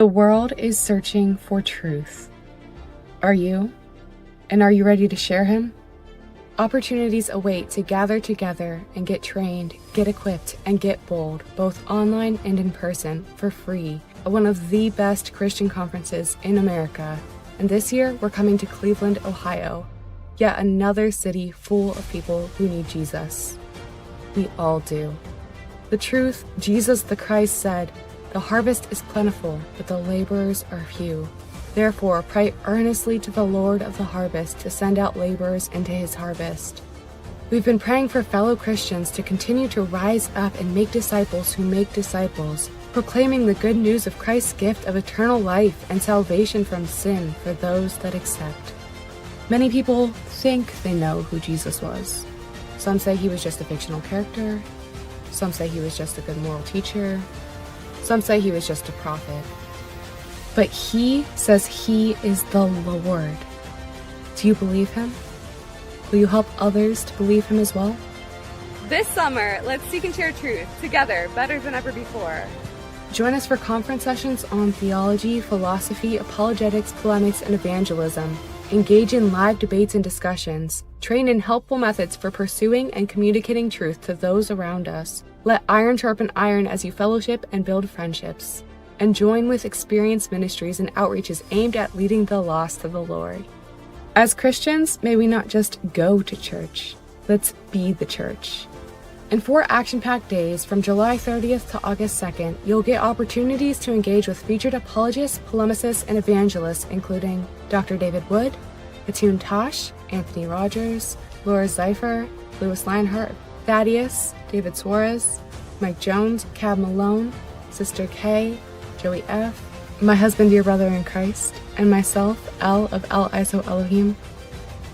The world is searching for truth. Are you? And are you ready to share him? Opportunities await to gather together and get trained, get equipped, and get bold, both online and in person, for free, at one of the best Christian conferences in America. And this year, we're coming to Cleveland, Ohio, yet another city full of people who need Jesus. We all do. The truth, Jesus the Christ said, "The harvest is plentiful, but the laborers are few. Therefore, pray earnestly to the Lord of the harvest to send out laborers into his harvest." We've been praying for fellow Christians to continue to rise up and make disciples who make disciples, proclaiming the good news of Christ's gift of eternal life and salvation from sin for those that accept. Many people think they know who Jesus was. Some say he was just a fictional character. Some say he was just a good moral teacher. Some say he was just a prophet. But he says he is the Lord. Do you believe him? Will you help others to believe him as well? This summer, let's seek and share truth together better than ever before. Join us for conference sessions on theology, philosophy, apologetics, polemics, and evangelism. Engage in live debates and discussions. Train in helpful methods for pursuing and communicating truth to those around us. Let iron sharpen iron as you fellowship and build friendships. And join with experienced ministries and outreaches aimed at leading the lost to the Lord. As Christians, may we not just go to church. Let's be the church. In 4 action-packed days, from July 30th to August 2nd, you'll get opportunities to engage with featured apologists, polemicists, and evangelists, including Dr. David Wood, Hatun Tash, Anthony Rogers, Laura Zifer, Louis Lionheart, Thaddeus, David Suarez, Mike Jones, Cab Malone, Sister K, Joey F., my husband, dear brother in Christ, and myself, Elle of Elle Iso Elohim,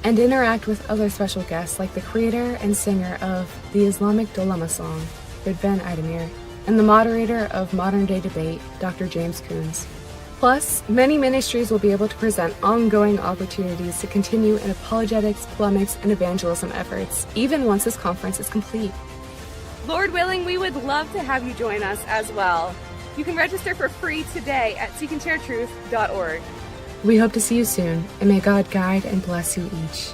and interact with other special guests like the creator and singer of the Islamic Dilemma song, Bidben Idemir, and the moderator of Modern Day Debate, Dr. James Coons. Plus, many ministries will be able to present ongoing opportunities to continue in apologetics, polemics, and evangelism efforts, even once this conference is complete. Lord willing, we would love to have you join us as well. You can register for free today at seekandsharetruth.org. We hope to see you soon, and may God guide and bless you each.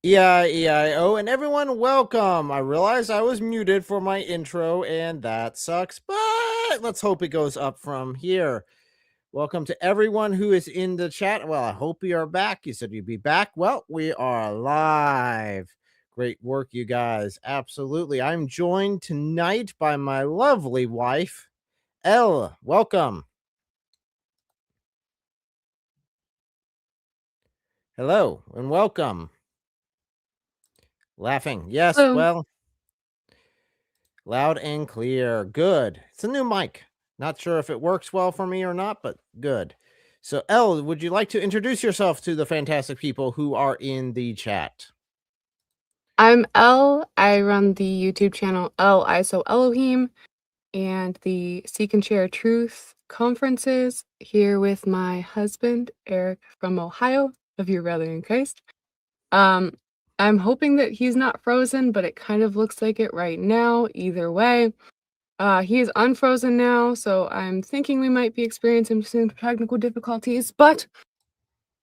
E-I-E-I-O, and everyone, welcome. I realized I was muted for my intro, and that sucks, but let's hope it goes up from here. Welcome to everyone who is in the chat. Well, I hope you are back. You said you'd be back. Well, we are live. Great work, you guys. Absolutely. I'm joined tonight by my lovely wife, Elle. Welcome. Hello, and welcome. Laughing. Yes, Hello. well, loud and clear. Good. It's a new mic. Not sure if it works well for me or not, but good. So, Elle, would you like to introduce yourself to the fantastic people who are in the chat? I'm Elle. I run the YouTube channel Elle Iso Elohim and the Seek and Share Truth conferences here with my husband, Eric from Ohio, of your brother in Christ. I'm hoping that he's not frozen, but it kind of looks like it right now. Either way, he is unfrozen now, so I'm thinking we might be experiencing some technical difficulties. But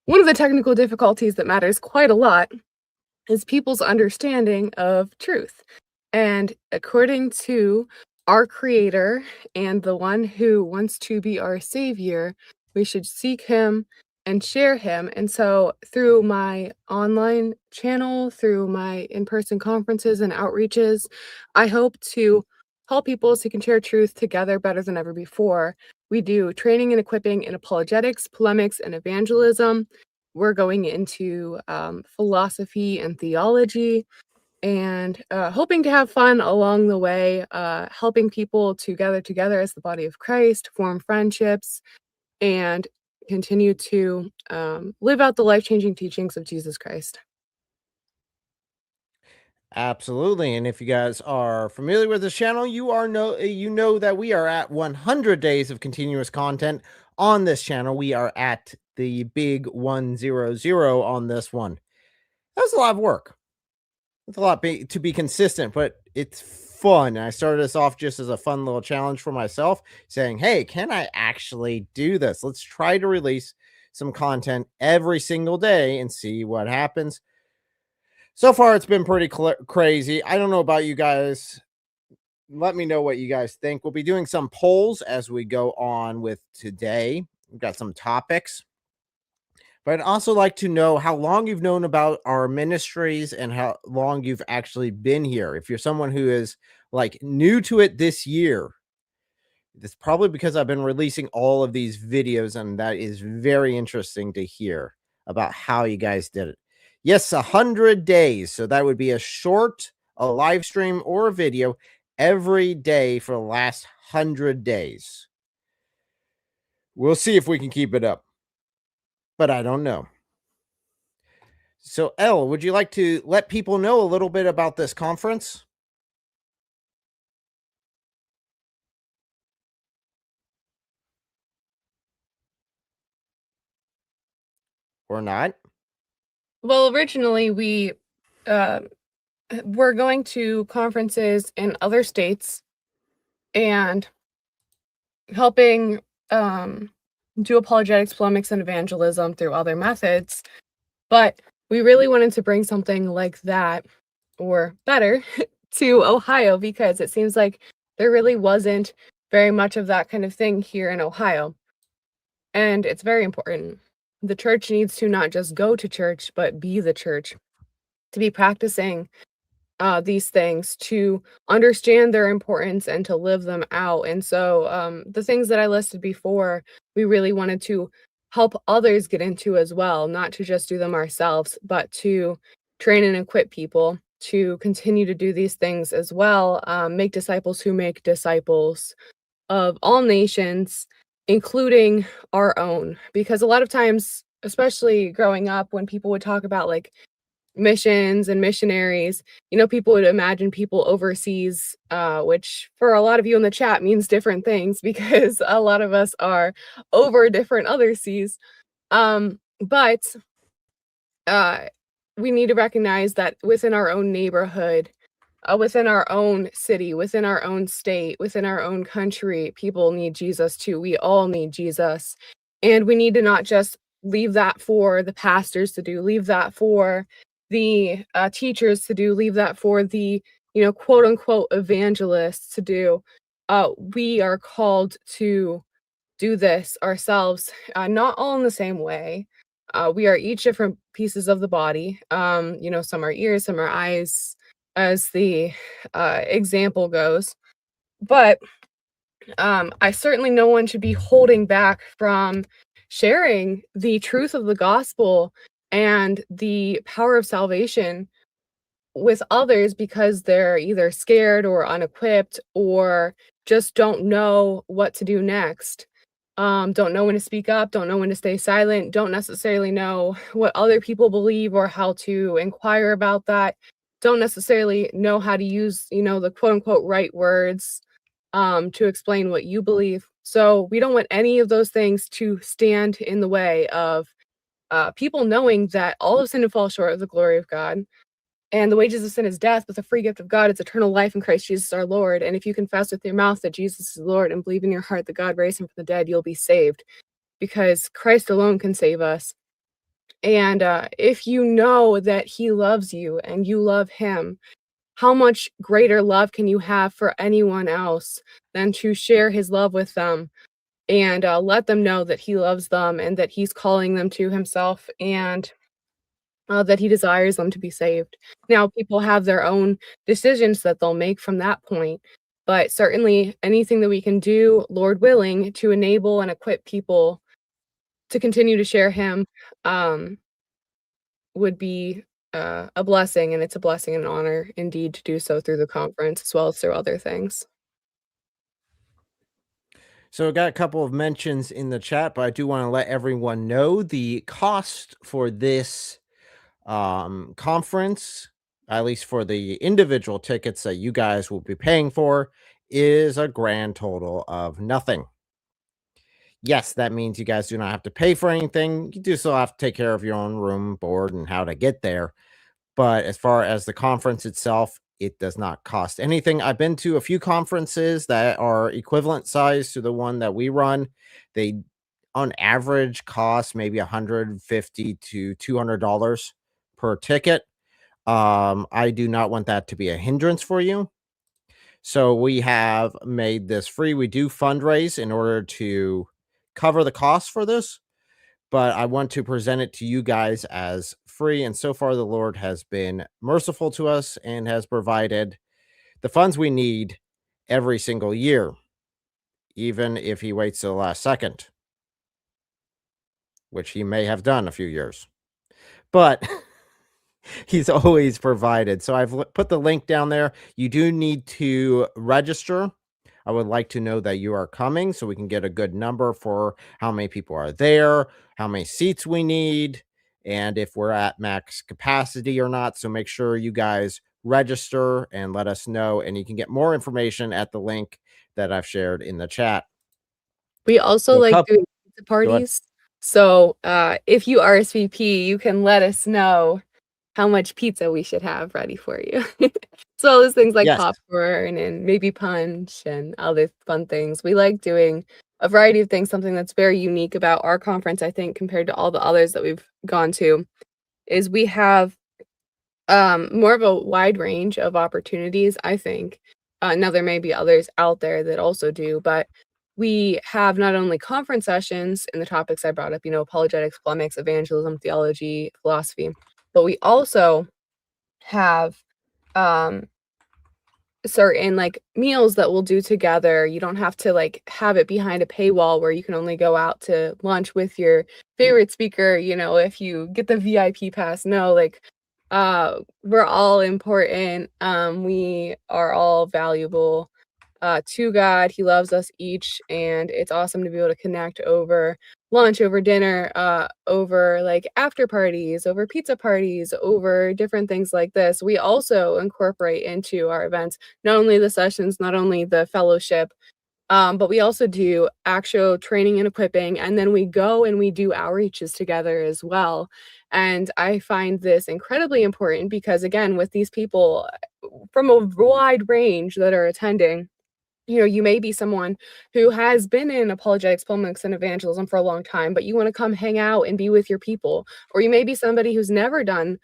one of the technical difficulties that matters quite a lot is people's understanding of truth. And according to our Creator and the one who wants to be our Savior, we should seek him and share him. And so through my online channel, through my in-person conferences and outreaches, I hope to help people seek and share truth together better than ever before. We do training and equipping in apologetics, polemics, and evangelism. We're going into philosophy and theology, and hoping to have fun along the way, helping people to gather together as the body of Christ, form friendships, and continue to live out the life-changing teachings of Jesus Christ. Absolutely. And if you guys are familiar with this channel, you know that we are at 100 days of continuous content on this channel. We are at the big 100 on this one. That's a lot of work. It's a lot to be consistent, but it's fun. I started this off just as a fun little challenge for myself, saying, "Hey, can I actually do this? Let's try to release some content every single day and see what happens." So far, it's been pretty crazy. I don't know about you guys. Let me know what you guys think. We'll be doing some polls as we go on with today. We've got some topics, but I'd also like to know how long you've known about our ministries and how long you've actually been here. If you're someone who is like new to it this year, it's probably because I've been releasing all of these videos, and that is very interesting to hear about how you guys did it. Yes, 100 days. So that would be a live stream, or a video every day for the last 100 days. We'll see if we can keep it up, but I don't know. So, Elle, would you like to let people know a little bit about this conference? Or not? Well, originally we uh, were going to conferences in other states and helping do apologetics, polemics, and evangelism through other methods. But we really wanted to bring something like that, or better, to Ohio, because it seems like there really wasn't very much of that kind of thing here in Ohio. And it's very important. The church needs to not just go to church, but be the church, to be practicing these things, to understand their importance and to live them out. And so the things that I listed before, we really wanted to help others get into as well, not to just do them ourselves, but to train and equip people to continue to do these things as well. Make disciples who make disciples of all nations, including our own. Because a lot of times, especially growing up, when people would talk about like missions and missionaries, people would imagine people overseas, which for a lot of you in the chat means different things because a lot of us are over different other seas. But we need to recognize that within our own neighborhood, within our own city, within our own state, within our own country, people need Jesus too. We all need Jesus. And we need to not just leave that for the pastors to do, leave that for the teachers to do, leave that for the, quote unquote evangelists to do. We are called to do this ourselves, not all in the same way. We are each different pieces of the body. Some are ears, some are eyes, as the example goes. But I certainly no one should be holding back from sharing the truth of the gospel and the power of salvation with others because they're either scared or unequipped or just don't know what to do next. Don't know when to speak up, don't know when to stay silent, don't necessarily know what other people believe or how to inquire about that, don't necessarily know how to use, the quote unquote right words to explain what you believe. So we don't want any of those things to stand in the way of people knowing that all of sin and fall short of the glory of God. And the wages of sin is death, but the free gift of God is eternal life in Christ Jesus our Lord. And if you confess with your mouth that Jesus is Lord and believe in your heart that God raised him from the dead, you'll be saved, because Christ alone can save us. And if you know that he loves you and you love him, how much greater love can you have for anyone else than to share his love with them and let them know that he loves them and that he's calling them to himself, and that he desires them to be saved. Now, people have their own decisions that they'll make from that point, but certainly anything that we can do, Lord willing, to enable and equip people to continue to share him would be a blessing, and it's a blessing and an honor indeed to do so through the conference as well as through other things. So I got a couple of mentions in the chat, but I do want to let everyone know the cost for this conference at least for the individual tickets that you guys will be paying for, is a grand total of nothing. Yes, that means you guys do not have to pay for anything. You do still have to take care of your own room, board, and how to get there. But as far as the conference itself, it does not cost anything. I've been to a few conferences that are equivalent size to the one that we run. They, on average, cost maybe $150 to $200 per ticket. I do not want that to be a hindrance for you. So we have made this free. We do fundraise in order to cover the cost for this, but I want to present it to you guys as free. And so far, the Lord has been merciful to us and has provided the funds we need every single year, even if He waits to the last second, which He may have done a few years. But He's always provided. So I've put the link down there. You do need to register. I would like to know that you are coming so we can get a good number for how many people are there, how many seats we need, and if we're at max capacity or not. So make sure you guys register and let us know. And you can get more information at the link that I've shared in the chat. We also So like doing pizza Go ahead. parties. So if you RSVP, you can let us know how much pizza we should have ready for you. So all those things like Yes. popcorn and maybe punch and other fun things. We like doing a variety of things. Something that's very unique about our conference, I think, compared to all the others that we've gone to, is we have more of a wide range of opportunities, I think. Now there may be others out there that also do, but we have not only conference sessions in the topics I brought up, apologetics, polemics, evangelism, theology, philosophy, but we also have um certain like meals that we'll do together. You don't have to like have it behind a paywall where you can only go out to lunch with your favorite speaker, if you get the VIP pass. No, like we're all important. We are all valuable to God. He loves us each, and it's awesome to be able to connect over lunch, over dinner, over like after parties, over pizza parties, over different things like this. We also incorporate into our events not only the sessions, not only the fellowship, but we also do actual training and equipping, and then we go and we do outreaches together as well. And I find this incredibly important because, again, with these people from a wide range that are attending, you may be someone who has been in apologetics, polemics, and evangelism for a long time, but you want to come hang out and be with your people. Or you may be somebody who's never done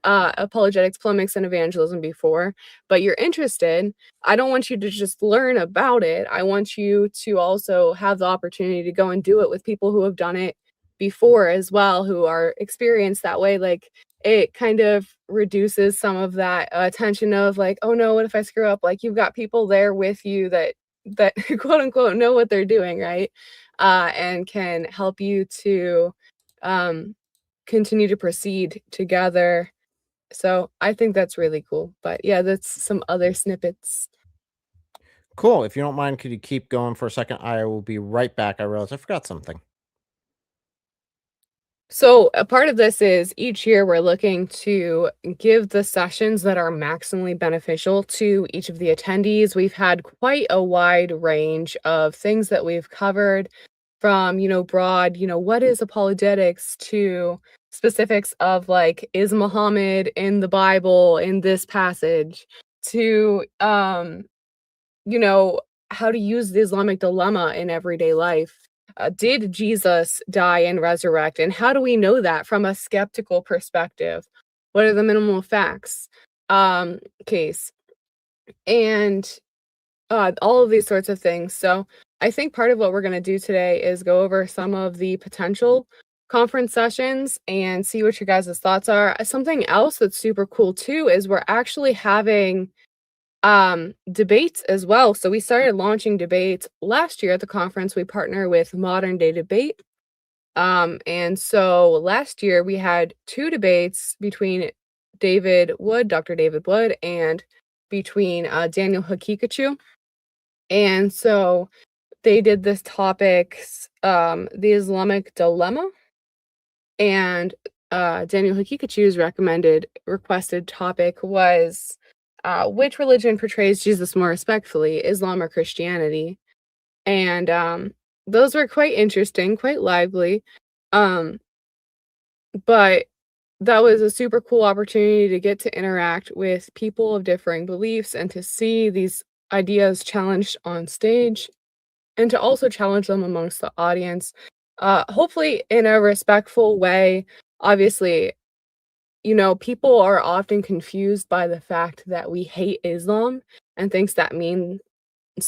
apologetics, polemics, and evangelism before, but you're interested. I don't want you to just learn about it. I want you to also have the opportunity to go and do it with people who have done it before as well, who are experienced that way. Like, it kind of reduces some of that tension of like, oh no, what if I screw up? Like, you've got people there with you that quote unquote know what they're doing, right? And can help you to continue to proceed together. So I think that's really cool. But yeah, that's some other snippets. Cool. If you don't mind, could you keep going for a second? I will be right back. I realized I forgot something. So a part of this is each year we're looking to give the sessions that are maximally beneficial to each of the attendees. We've had quite a wide range of things that we've covered, from, broad, what is apologetics, to specifics of like, is Muhammad in the Bible in this passage, to how to use the Islamic dilemma in everyday life. Did Jesus die and resurrect? And how do we know that from a skeptical perspective? What are the minimal facts? Case. And all of these sorts of things. So I think part of what we're going to do today is go over some of the potential conference sessions and see what your guys' thoughts are. Something else that's super cool too is we're actually having debates as well. So we started launching debates last year at the conference. We partner with Modern Day Debate. And so last year we had 2 debates between Dr. David Wood, and between Daniel Hakikachu. And so they did this topics, the Islamic dilemma. And Daniel Hakikachu's requested topic was which religion portrays Jesus more respectfully, Islam or Christianity? And those were quite interesting, quite lively. But that was a super cool opportunity to get to interact with people of differing beliefs and to see these ideas challenged on stage and to also challenge them amongst the audience, hopefully in a respectful way. Obviously, people are often confused by the fact that we hate Islam and thinks that means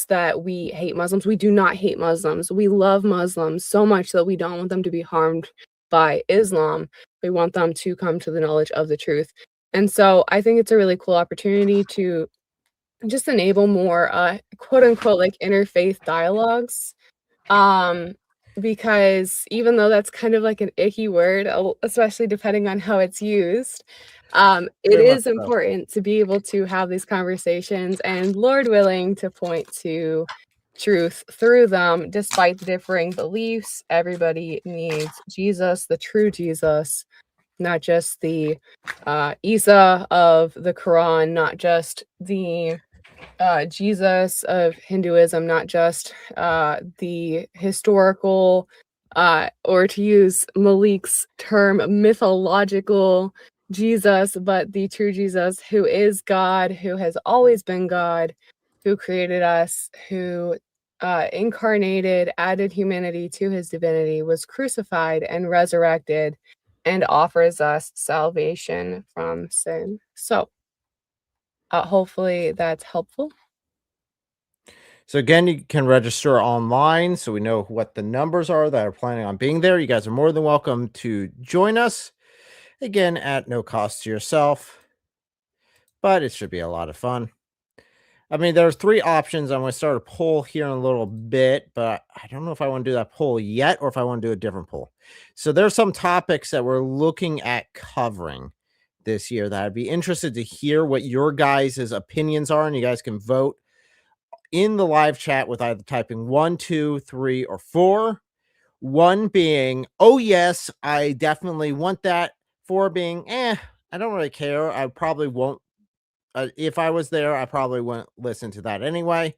that we hate Muslims. We do not hate Muslims. We love Muslims so much that we don't want them to be harmed by Islam. We want them to come to the knowledge of the truth. And so I think it's a really cool opportunity to just enable more quote unquote like interfaith dialogues. Because even though that's kind of like an icky word, especially depending on how it's used, it Very much is so. important to be able to have these conversations and, Lord willing, to point to truth through them, despite the differing beliefs. Everybody needs Jesus, the true Jesus, not just the Isa of the Quran, not just the Jesus of Hinduism, not just the historical, or to use Malik's term, mythological Jesus, but the true Jesus who is God, who has always been God, who created us, who incarnated, added humanity to his divinity, was crucified and resurrected, and offers us salvation from sin. So, hopefully that's helpful. So again, you can register online so we know what the numbers are that are planning on being there. You guys are more than welcome to join us, again, at no cost to yourself, but it should be a lot of fun. I mean, there's 3 options. I'm gonna start a poll here in a little bit, but I don't know if I wanna do that poll yet or if I wanna do a different poll. So there's some topics that we're looking at covering this year that I'd be interested to hear what your guys' opinions are, and you guys can vote in the live chat with either typing 1, 2, 3, or 4. 1 being, "Oh, yes, I definitely want that." 4 being, I don't really care. I probably won't if I was there, I probably wouldn't listen to that anyway.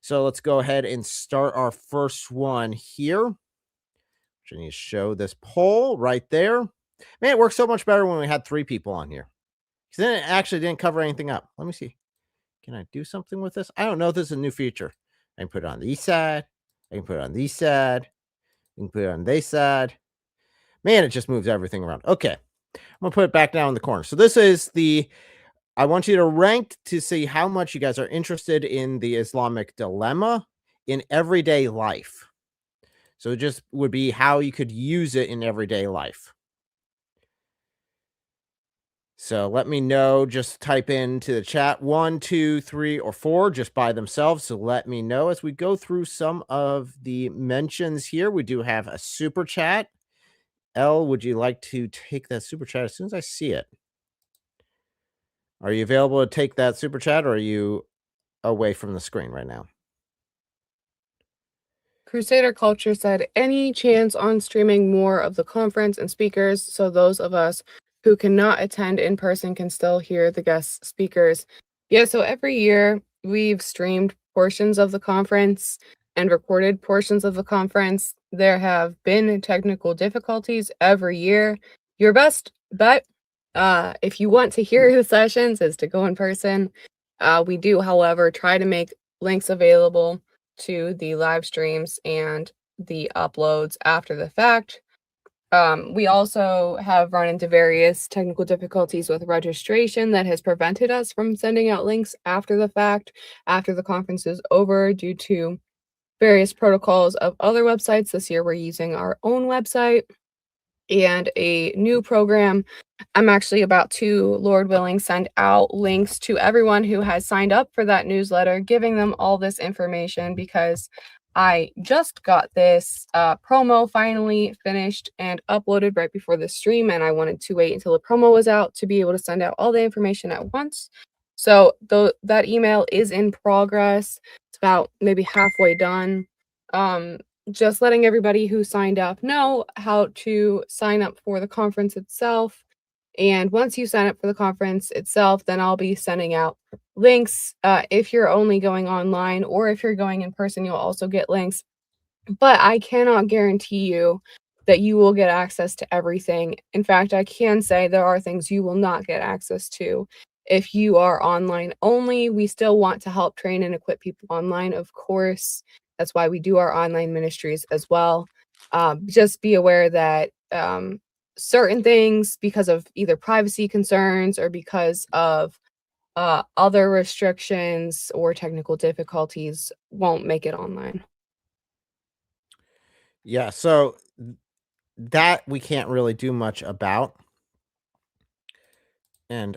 So let's go ahead and start our first one here. Which I need to show this poll right there. Man, it works so much better when we had 3 people on here. Because then it actually didn't cover anything up. Let me see. Can I do something with this? I don't know if this is a new feature. I can put it on the east side. I can put it on the east side. I can put it on this side. Man, it just moves everything around. Okay. I'm going to put it back down in the corner. So this is I want you to rank to see how much you guys are interested in the Islamic dilemma in everyday life. So it just would be how you could use it in everyday life. So let me know. Just type into the chat 1, 2, 3, or 4 just by themselves. So let me know as we go through some of the mentions here. We do have a super chat. Elle, would you like to take that super chat as soon as I see it? Are you available to take that super chat, or are you away from the screen right now? Crusader Culture said, any chance on streaming more of the conference and speakers so those of us who cannot attend in person can still hear the guest speakers? Yeah, so every year we've streamed portions of the conference and recorded portions of the conference. There have been technical difficulties every year. Your best bet, if you want to hear the sessions, is to go in person. We do, however, try to make links available to the live streams and the uploads after the fact. We also have run into various technical difficulties with registration that has prevented us from sending out links after the fact, after the conference is over, due to various protocols of other websites. This year we're using our own website and a new program. I'm actually about to, Lord willing, send out links to everyone who has signed up for that newsletter, giving them all this information because I just got this promo finally finished and uploaded right before the stream, and I wanted to wait until the promo was out to be able to send out all the information at once. So that email is in progress. It's about maybe halfway done. just letting everybody who signed up know how to sign up for the conference itself. And once you sign up for the conference itself, then I'll be sending out links. If you're only going online or if you're going in person, you'll also get links. But I cannot guarantee you that you will get access to everything. In fact, I can say there are things you will not get access to. If you are online only, we still want to help train and equip people online, of course. That's why we do our online ministries as well. Just be aware that certain things, because of either privacy concerns or because of other restrictions or technical difficulties, won't make it online. Yeah, so that we can't really do much about. And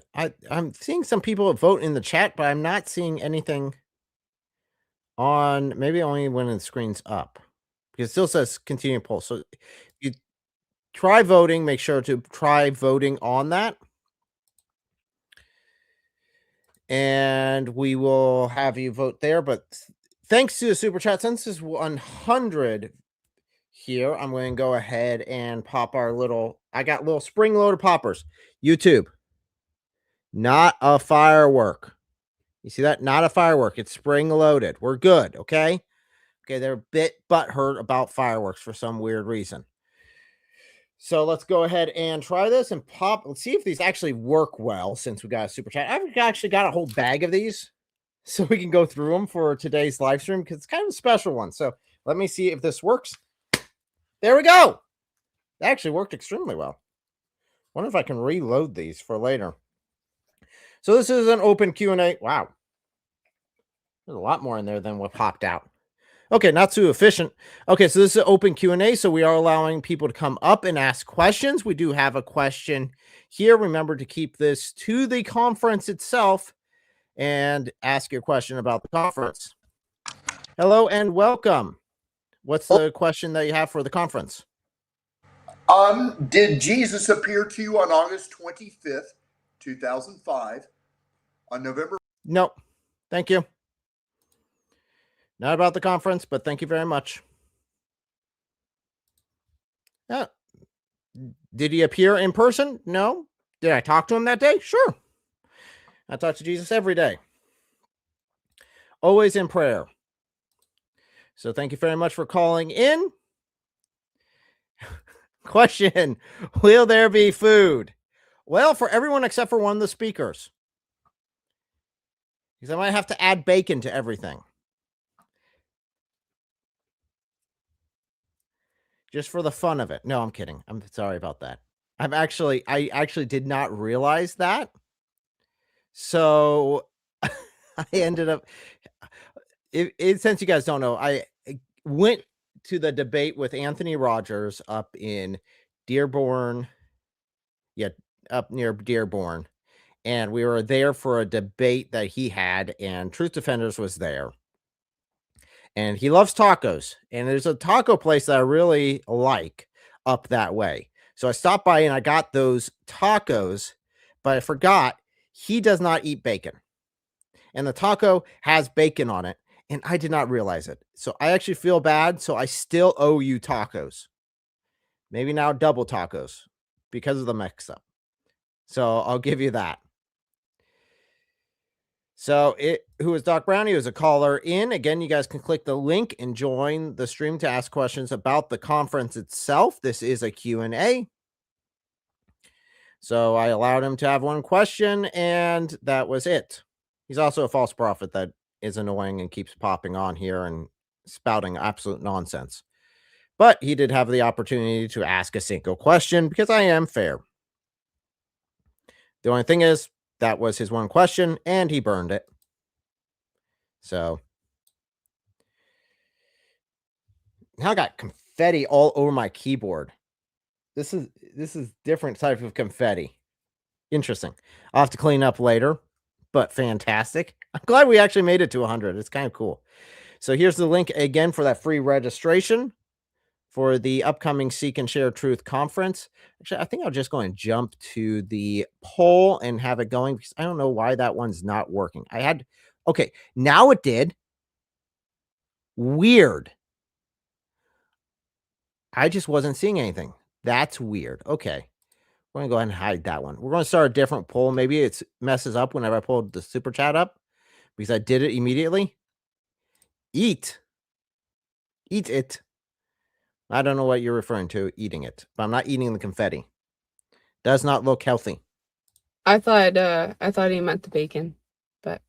I'm seeing some people vote in the chat, but I'm not seeing anything on, maybe only when the screen's up, because it still says continue poll. So you try voting, make sure to try voting on that. And we will have you vote there. But thanks to the super chat, since this is 100 here, I'm going to go ahead and pop our little, I got little spring loaded poppers. YouTube, not a firework. You see that? Not a firework. It's spring loaded. We're good. Okay. Okay. They're a bit butthurt about fireworks for some weird reason. So let's go ahead and try this and pop. Let's see if these actually work well since we got a super chat. I've actually got a whole bag of these so we can go through them for today's live stream because it's kind of a special one. So let me see if this works. There we go. That actually worked extremely well. Wonder if I can reload these for later. So this is an open Q&A. Wow. There's a lot more in there than what popped out. Okay, not too efficient. Okay, so this is an open Q&A, so we are allowing people to come up and ask questions. We do have a question here. Remember to keep this to the conference itself and ask your question about the conference. Hello and welcome. What's the question that you have for the conference? Did Jesus appear to you on August 25th, 2005, on November? No, thank you. Not about the conference, but thank you very much. Yeah. Did he appear in person? No. Did I talk to him that day? Sure. I talk to Jesus every day. Always in prayer. So thank you very much for calling in. Question, will there be food? Well, for everyone except for one of the speakers. Because I might have to add bacon to everything. Just for the fun of it. No, I'm kidding. I'm sorry about that. I actually did not realize that. So I ended up, since you guys don't know, I went to the debate with Anthony Rogers up in Dearborn. Yeah, up near Dearborn. And we were there for a debate that he had, and Truth Defenders was there. And he loves tacos. And there's a taco place that I really like up that way. So I stopped by and I got those tacos, but I forgot he does not eat bacon. And the taco has bacon on it. And I did not realize it. So I actually feel bad. So I still owe you tacos. Maybe now double tacos because of the mix up. So I'll give you that. So who is Doc Brownie? Was a caller in. Again, you guys can click the link and join the stream to ask questions about the conference itself. This is a Q&A. So I allowed him to have one question, and that was it. He's also a false prophet that is annoying and keeps popping on here and spouting absolute nonsense. But he did have the opportunity to ask a single question because I am fair. The only thing is, that was his one question, and he burned it. So now I got confetti all over my keyboard. This is different type of confetti. Interesting. I'll have to clean up later, but fantastic. I'm glad we actually made it to 100. It's kind of cool. So here's the link again for that free registration for the upcoming Seek and Share Truth conference. Actually, I think I'll just go and jump to the poll and have it going because I don't know why that one's not working. Okay, now it did. Weird. I just wasn't seeing anything. That's weird. Okay. We're going to go ahead and hide that one. We're going to start a different poll. Maybe it messes up whenever I pull the super chat up because I did it immediately. Eat. Eat it. I don't know what you're referring to, eating it, but I'm not eating the confetti. Does not look healthy. I thought he meant the bacon, but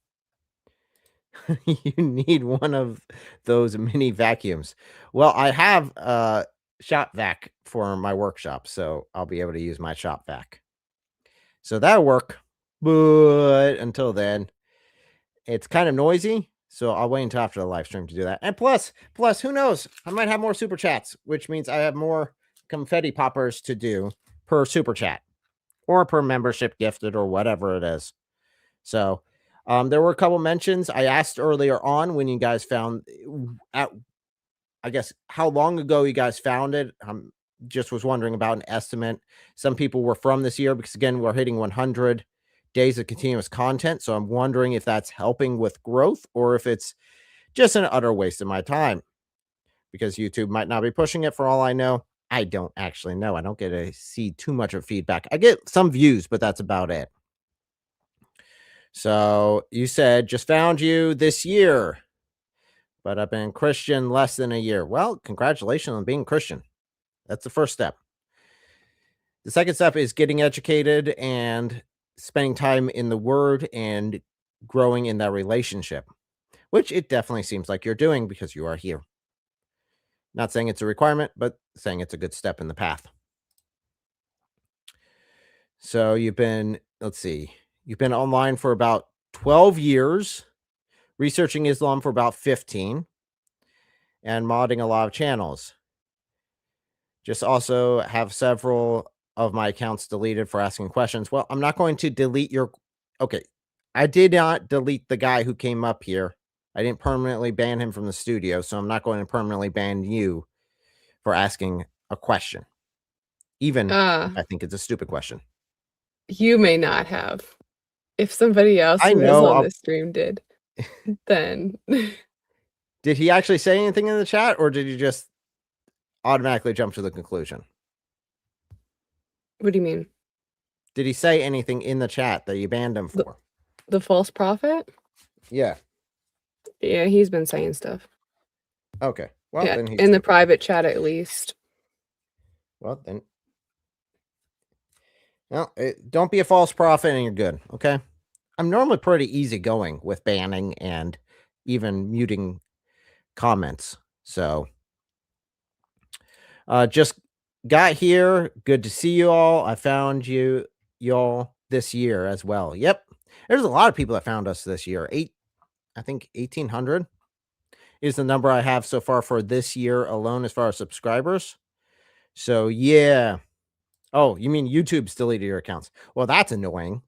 You need one of those mini vacuums. Well, I have a shop vac for my workshop, so I'll be able to use my shop vac. So that'll work. But until then, it's kind of noisy, so I'll wait until after the live stream to do that. And plus, who knows? I might have more super chats, which means I have more confetti poppers to do per super chat or per membership gifted or whatever it is. So there were a couple mentions. I asked earlier on when you guys found I guess how long ago you guys found it. Just was wondering about an estimate. Some people were from this year because again, we're hitting 100 days of continuous content. So I'm wondering if that's helping with growth or if it's just an utter waste of my time because YouTube might not be pushing it for all I know. I don't actually know. I don't get to see too much of feedback. I get some views, but that's about it. So you said just found you this year, but I've been Christian less than a year. Well, congratulations on being Christian. That's the first step. The second step is getting educated and spending time in the word and growing in that relationship, which it definitely seems like you're doing because you are here. Not saying it's a requirement, but saying it's a good step in the path. So you've been, let's see, you've been online for about 12 years, researching Islam for about 15, and modding a lot of channels. Just also have several of my accounts deleted for asking questions. Well, I'm not going to delete your... Okay, I did not delete the guy who came up here. I didn't permanently ban him from the studio, so I'm not going to permanently ban you for asking a question, even if I think it's a stupid question. you may not have. If somebody else I who was know. on the stream did, then Did he actually say anything in the chat, or did he just automatically jump to the conclusion? what do you mean? Did he say anything in the chat that you banned him for? The false prophet? Yeah. Yeah, he's been saying stuff. Okay. Well, Yeah, then he's in the private chat at least. Well, then. Well, don't be a false prophet and you're good, okay? I'm normally pretty easygoing with banning and even muting comments. So, just got here. Good to see you all. I found y'all this year as well. Yep. There's a lot of people that found us this year. I think 1,800 is the number I have so far for this year alone as far as subscribers. So, yeah. Oh, you mean YouTube's deleted your accounts? Well, that's annoying.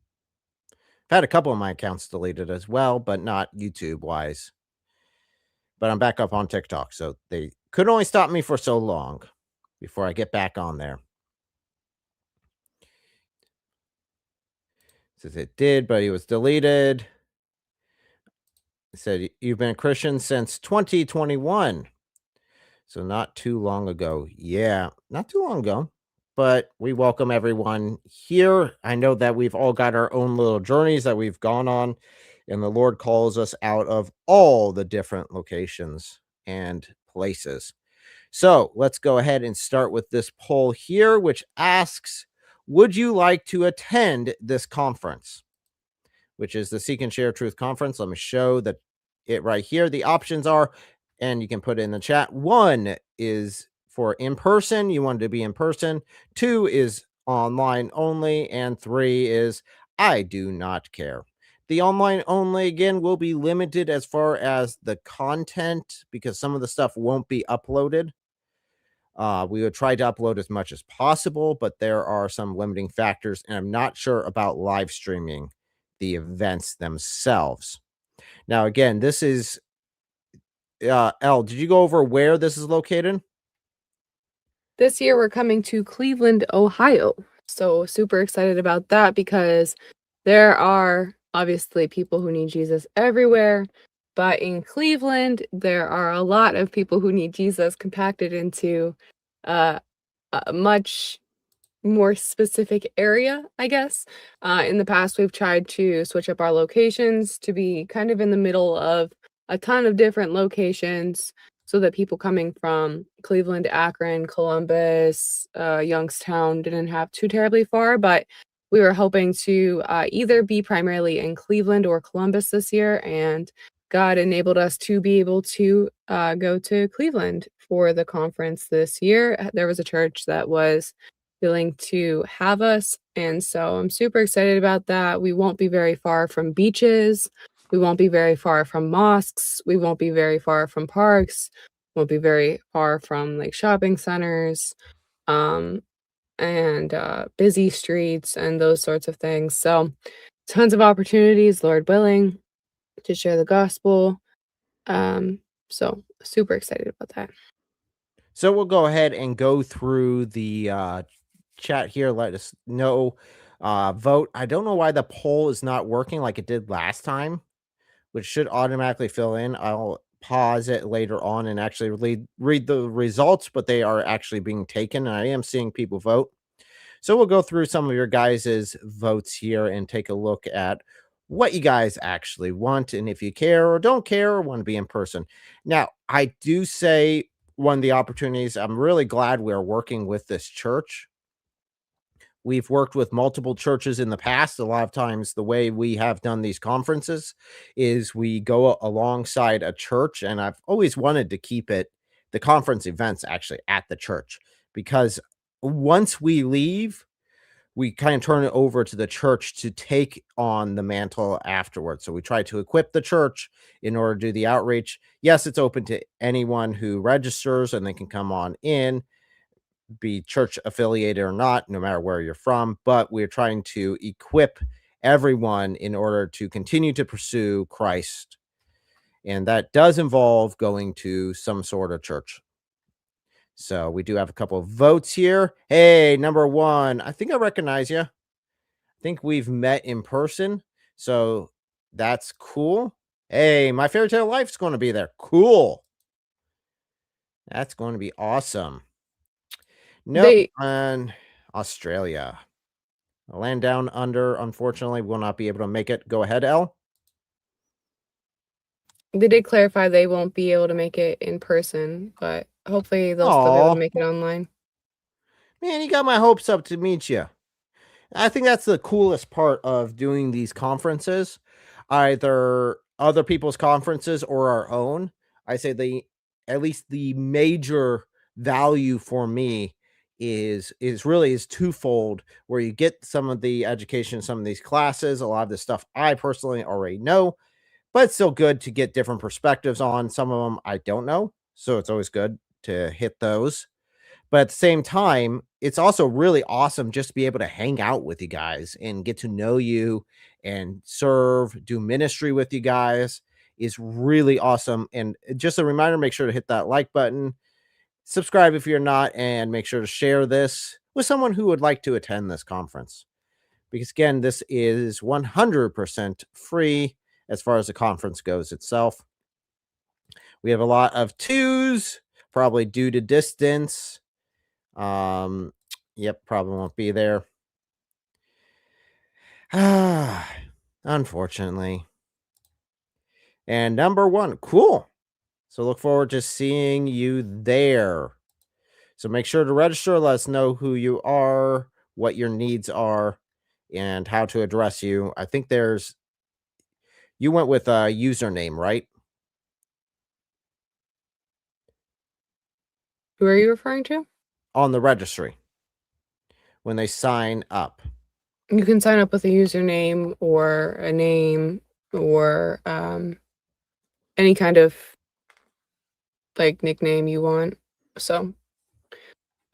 I've had a couple of my accounts deleted as well, but not YouTube-wise. But I'm back up on TikTok, so they could only stop me for so long before I get back on there. Says it did, but it was deleted. It said, you've been a Christian since 2021. So not too long ago. Yeah, not too long ago. But we welcome everyone here. I know that we've all got our own little journeys that we've gone on, and the Lord calls us out of all the different locations and places. So let's go ahead and start with this poll here, which asks, would you like to attend this conference? Which is the Seek and Share Truth Conference. Let me show that it right here. The options are, and you can put it in the chat. 1 is for in person. You want to be in person. 2 is online only. And 3 is I do not care. The online only, again, will be limited as far as the content because some of the stuff won't be uploaded. We would try to upload as much as possible, but there are some limiting factors, and I'm not sure about live streaming the events themselves. Now, again, this is Elle, did you go over where this is located? This year we're coming to Cleveland, Ohio. So super excited about that because there are obviously people who need Jesus everywhere, but in Cleveland there are a lot of people who need Jesus compacted into a much more specific area, I guess. In the past, we've tried to switch up our locations to be kind of in the middle of a ton of different locations so that people coming from Cleveland, Akron, Columbus, Youngstown didn't have too terribly far, but we were hoping to either be primarily in Cleveland or Columbus this year, and God enabled us to be able to go to Cleveland for the conference this year. There was a church that was willing to have us, and so I'm super excited about that. We won't be very far from beaches. We won't be very far from mosques. We won't be very far from parks. Won't be very far from like shopping centers, um, and busy streets and those sorts of things. So tons of opportunities, Lord willing, to share the gospel. So super excited about that. So we'll go ahead and go through the chat here. Let us know. Vote. I don't know why the poll is not working like it did last time, which should automatically fill in. I'll pause it later on and actually read the results, but they are actually being taken. And I am seeing people vote. So we'll go through some of your guys' votes here and take a look at what you guys actually want and if you care or don't care or want to be in person. Now, I do say one of the opportunities, I'm really glad we're working with this church. We've worked with multiple churches in the past. A lot of times, the way we have done these conferences is we go alongside a church, and I've always wanted to keep the conference events actually at the church, because once we leave, we kind of turn it over to the church to take on the mantle afterwards. So we try to equip the church in order to do the outreach. Yes, it's open to anyone who registers and they can come on in, be church affiliated or not, no matter where you're from. But we're trying to equip everyone in order to continue to pursue Christ. And that does involve going to some sort of church. So we do have a couple of votes here. Hey, number one, I think I recognize you. I think we've met in person. So that's cool. Hey, my fairy tale life's going to be there. Cool. That's going to be awesome. Nope. And Australia. Land down under, unfortunately, will not be able to make it. Go ahead, Elle. They did clarify they won't be able to make it in person, but hopefully they'll still be able to make it online. Man, you got my hopes up to meet you. I think that's the coolest part of doing these conferences, either other people's conferences or our own. I say at least the major value for me is really twofold, where you get some of the education, some of these classes, a lot of the stuff I personally already know, but it's still good to get different perspectives on some of them I don't know. So it's always good to hit those. But at the same time, it's also really awesome just to be able to hang out with you guys and get to know you and serve, do ministry with you guys is really awesome. And just a reminder, make sure to hit that like button, subscribe if you're not, and make sure to share this with someone who would like to attend this conference. Because again, this is 100% free as far as the conference goes itself. We have a lot of twos, probably due to distance. Yep, probably won't be there. Unfortunately. And number one, cool. So look forward to seeing you there. So make sure to register. Let us know who you are, what your needs are, and how to address you. I think you went with a username, right? Who are you referring to? On the registry. When they sign up. You can sign up with a username or a name or any kind of like nickname you want. So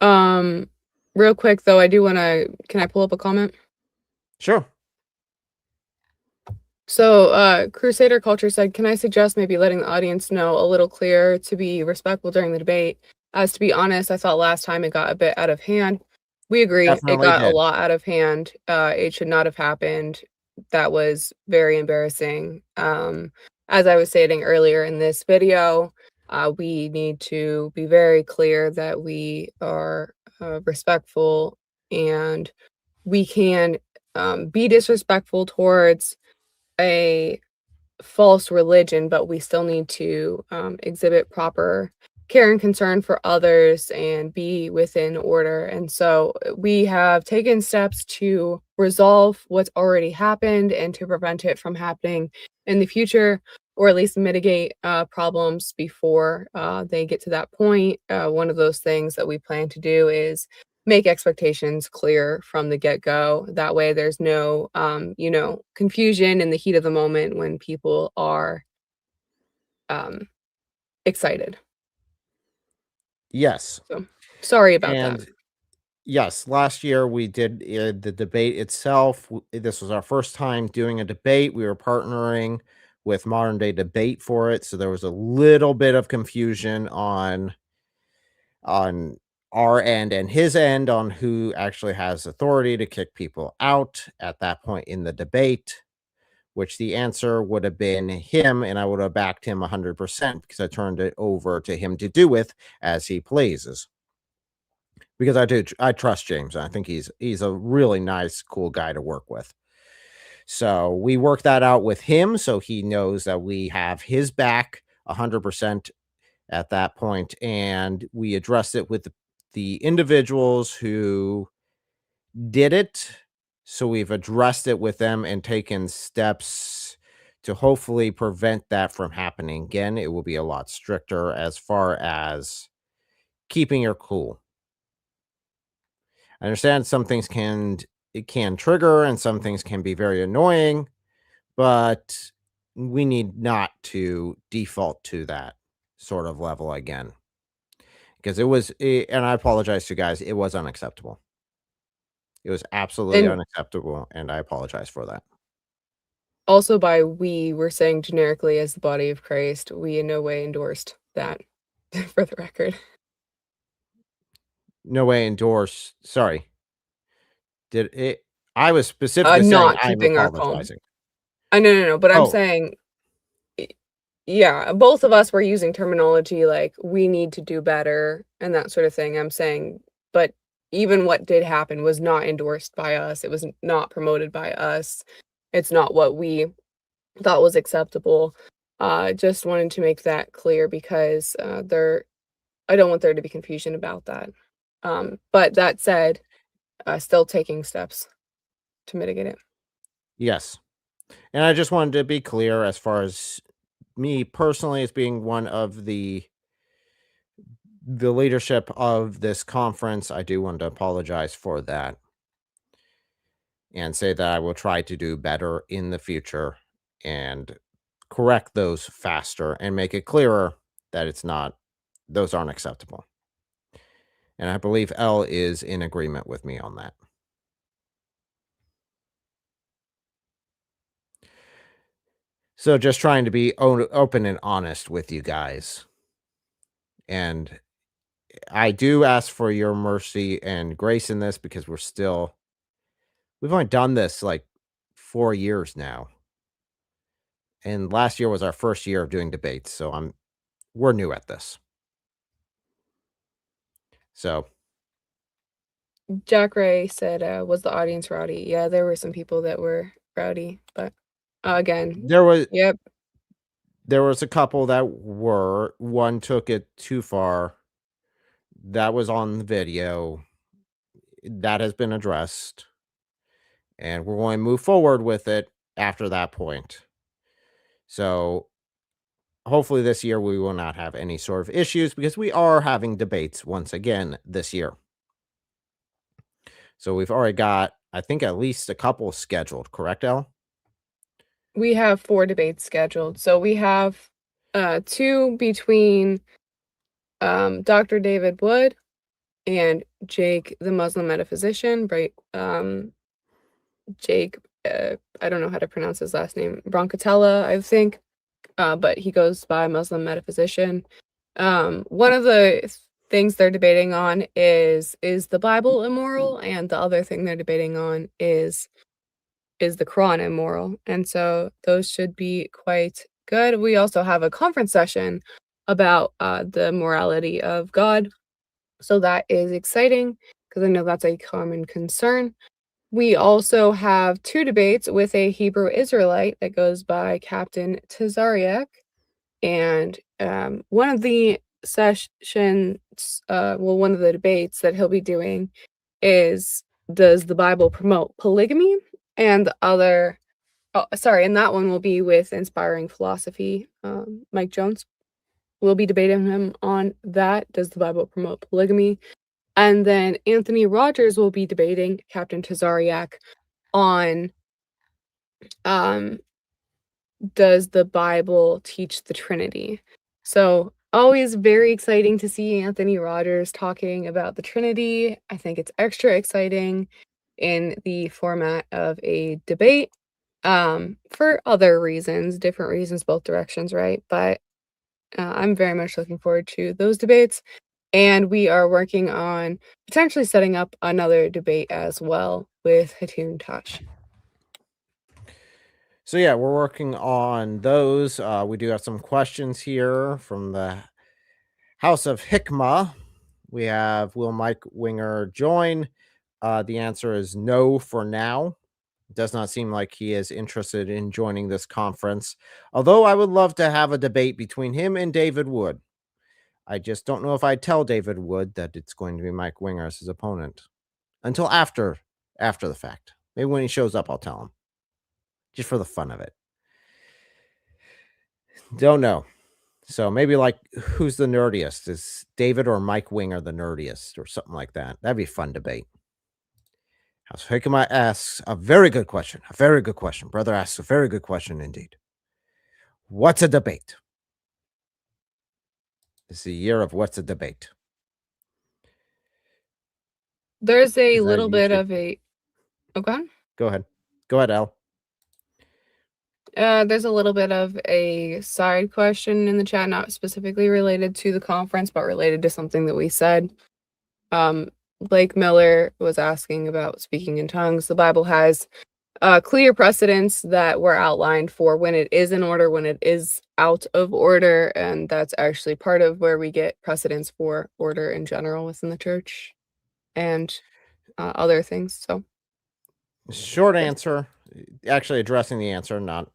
real quick though, can I pull up a comment? Sure. So Crusader Culture said, can I suggest maybe letting the audience know a little clearer to be respectful during the debate? As to be honest, I thought last time it got a bit out of hand. We agree. Definitely It got did. a lot out of hand. It should not have happened. That was very embarrassing. As I was stating earlier in this video, we need to be very clear that we are respectful, and we can be disrespectful towards a false religion, but we still need to exhibit proper care and concern for others and be within order. And so we have taken steps to resolve what's already happened and to prevent it from happening in the future, or at least mitigate problems before they get to that point. One of those things that we plan to do is make expectations clear from the get-go. That way there's no confusion in the heat of the moment when people are excited. Yes. So sorry about that. And yes, last year we did the debate itself. This was our first time doing a debate. We were partnering with Modern Day Debate for it, so there was a little bit of confusion on our end and his end on who actually has authority to kick people out at that point in the debate, which the answer would have been him, and I would have backed him 100% because I turned it over to him to do with as he pleases. Because I trust James. I think he's a really nice, cool guy to work with. So we worked that out with him, so he knows that we have his back 100% at that point, and we addressed it with the individuals who did it. So we've addressed it with them and taken steps to hopefully prevent that from happening again. It will be a lot stricter as far as keeping your cool. I understand some things can trigger and some things can be very annoying, but we need not to default to that sort of level again. Because and I apologize to you guys, it was unacceptable. It was absolutely And unacceptable, and I apologize for that. also, by we, we're saying generically as the body of Christ, we in no way endorsed that, for the record. No way endorse. Sorry. Did it? I was specifically saying Not I'm keeping our calm. apologizing. No, but I'm Oh, saying, yeah, both of us were using terminology like we need to do better and that sort of thing. I'm saying, but even what did happen was not endorsed by us. It was not promoted by us. It's not what we thought was acceptable. Just wanted to make that clear because I don't want there to be confusion about that. But that said, still taking steps to mitigate it. yes. And I just wanted to be clear as far as me personally as being one of the leadership of this conference. I do want to apologize for that and say that I will try to do better in the future and correct those faster and make it clearer that those aren't acceptable. And I believe Elle is in agreement with me on that. So just trying to be open and honest with you guys. And I do ask for your mercy and grace in this because we've only done this like 4 years now. And last year was our first year of doing debates, so we're new at this. So Jack Ray said, was the audience rowdy? Yeah, there were some people that were rowdy, but again, yep. there was a couple that one took it too far. That was on the video. That has been addressed. And we're going to move forward with it after that point. So hopefully this year we will not have any sort of issues because we are having debates once again this year. So we've already got, I think, at least a couple scheduled, correct, Elle? We have 4 debates scheduled. So we have 2 between Dr. David Wood and Jake, the Muslim metaphysician, right? Jake, I don't know how to pronounce his last name, Broncatella, I think, but he goes by Muslim metaphysician. One of the things they're debating on is the Bible immoral, and the other thing they're debating on is the Quran immoral, and so those should be quite good. We also have a conference session about the morality of God. So that is exciting because I know that's a common concern. We also have 2 debates with a Hebrew Israelite that goes by Captain Tazariak. And one of the sessions, one of the debates that he'll be doing is, does the Bible promote polygamy? And the other, and that one will be with Inspiring Philosophy. Mike Jones will be debating him on that. Does the Bible promote polygamy? And then Anthony Rogers will be debating Captain Tazariak on does the Bible teach the Trinity? So always very exciting to see Anthony Rogers talking about the Trinity. I think it's extra exciting in the format of a debate for other reasons, different reasons, both directions, right? But I'm very much looking forward to those debates. And we are working on potentially setting up another debate as well with Hatun Tash. So yeah, we're working on those. We do have some questions here from the House of Hikmah. We have, will Mike Winger join? The answer is no for now. It does not seem like he is interested in joining this conference, although I would love to have a debate between him and David Wood. I just don't know if I'd tell David Wood that it's going to be Mike Winger as his opponent until after the fact. Maybe when he shows up, I'll tell him, just for the fun of it. Don't know. So maybe like, who's the nerdiest? Is David or Mike Winger the nerdiest, or something like that? That'd be a fun debate. House Hikmah asks a very good question. A very good question. Brother asks a very good question indeed. What's a debate? This is the year of what's a debate. There's a little bit of a... Okay. Go ahead. Go ahead, Elle. There's a little bit of a side question in the chat, not specifically related to the conference, but related to something that we said. Blake Miller was asking about speaking in tongues. The Bible has clear precedents that were outlined for when it is in order, when it is out of order, and that's actually part of where we get precedents for order in general within the church and other things. So, short answer, actually addressing the answer, not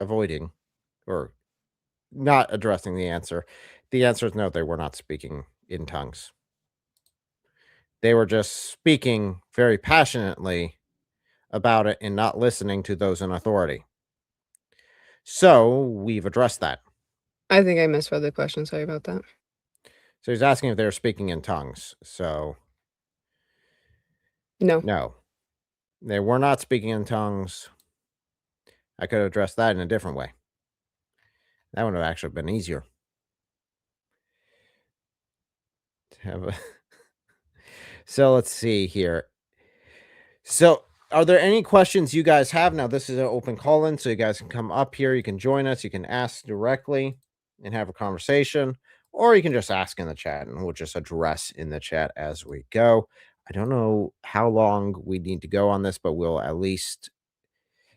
avoiding or not addressing the answer. The answer is no, they were not speaking in tongues. They were just speaking very passionately about it and not listening to those in authority. So we've addressed that. I think I misread the question. Sorry about that. So he's asking if they're speaking in tongues. So no, they were not speaking in tongues. I could have addressed that in a different way. That would have actually been easier. So let's see here. So are there any questions you guys have? Now, this is an open call-in, so you guys can come up here. You can join us. You can ask directly and have a conversation, or you can just ask in the chat, and we'll just address in the chat as we go. I don't know how long we need to go on this, but we'll at least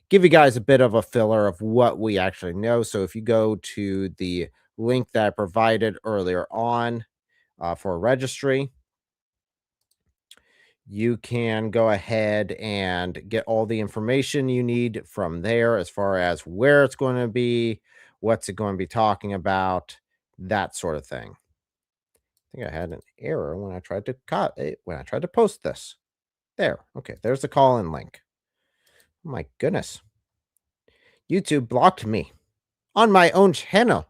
give you guys a bit of a filler of what we actually know. So if you go to the link that I provided earlier on for a registry, you can go ahead and get all the information you need from there as far as where it's going to be, what's it going to be talking about, that sort of thing. I think I had an error when I tried to post this. There. Okay, there's the call-in link. Oh my goodness. YouTube blocked me on my own channel.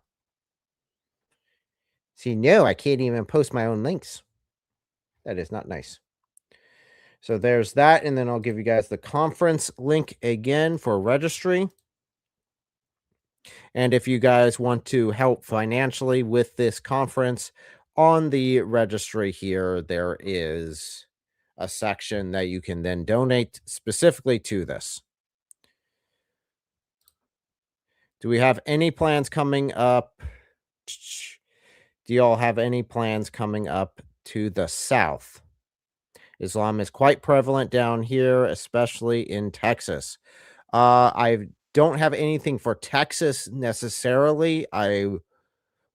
See, no, I can't even post my own links. That is not nice. So there's that, and then I'll give you guys the conference link again for registry. And if you guys want to help financially with this conference, on the registry here, there is a section that you can then donate specifically to this. Do we have any plans coming up? Do y'all have any plans coming up to the south? Islam is quite prevalent down here, especially in Texas. I don't have anything for Texas necessarily. I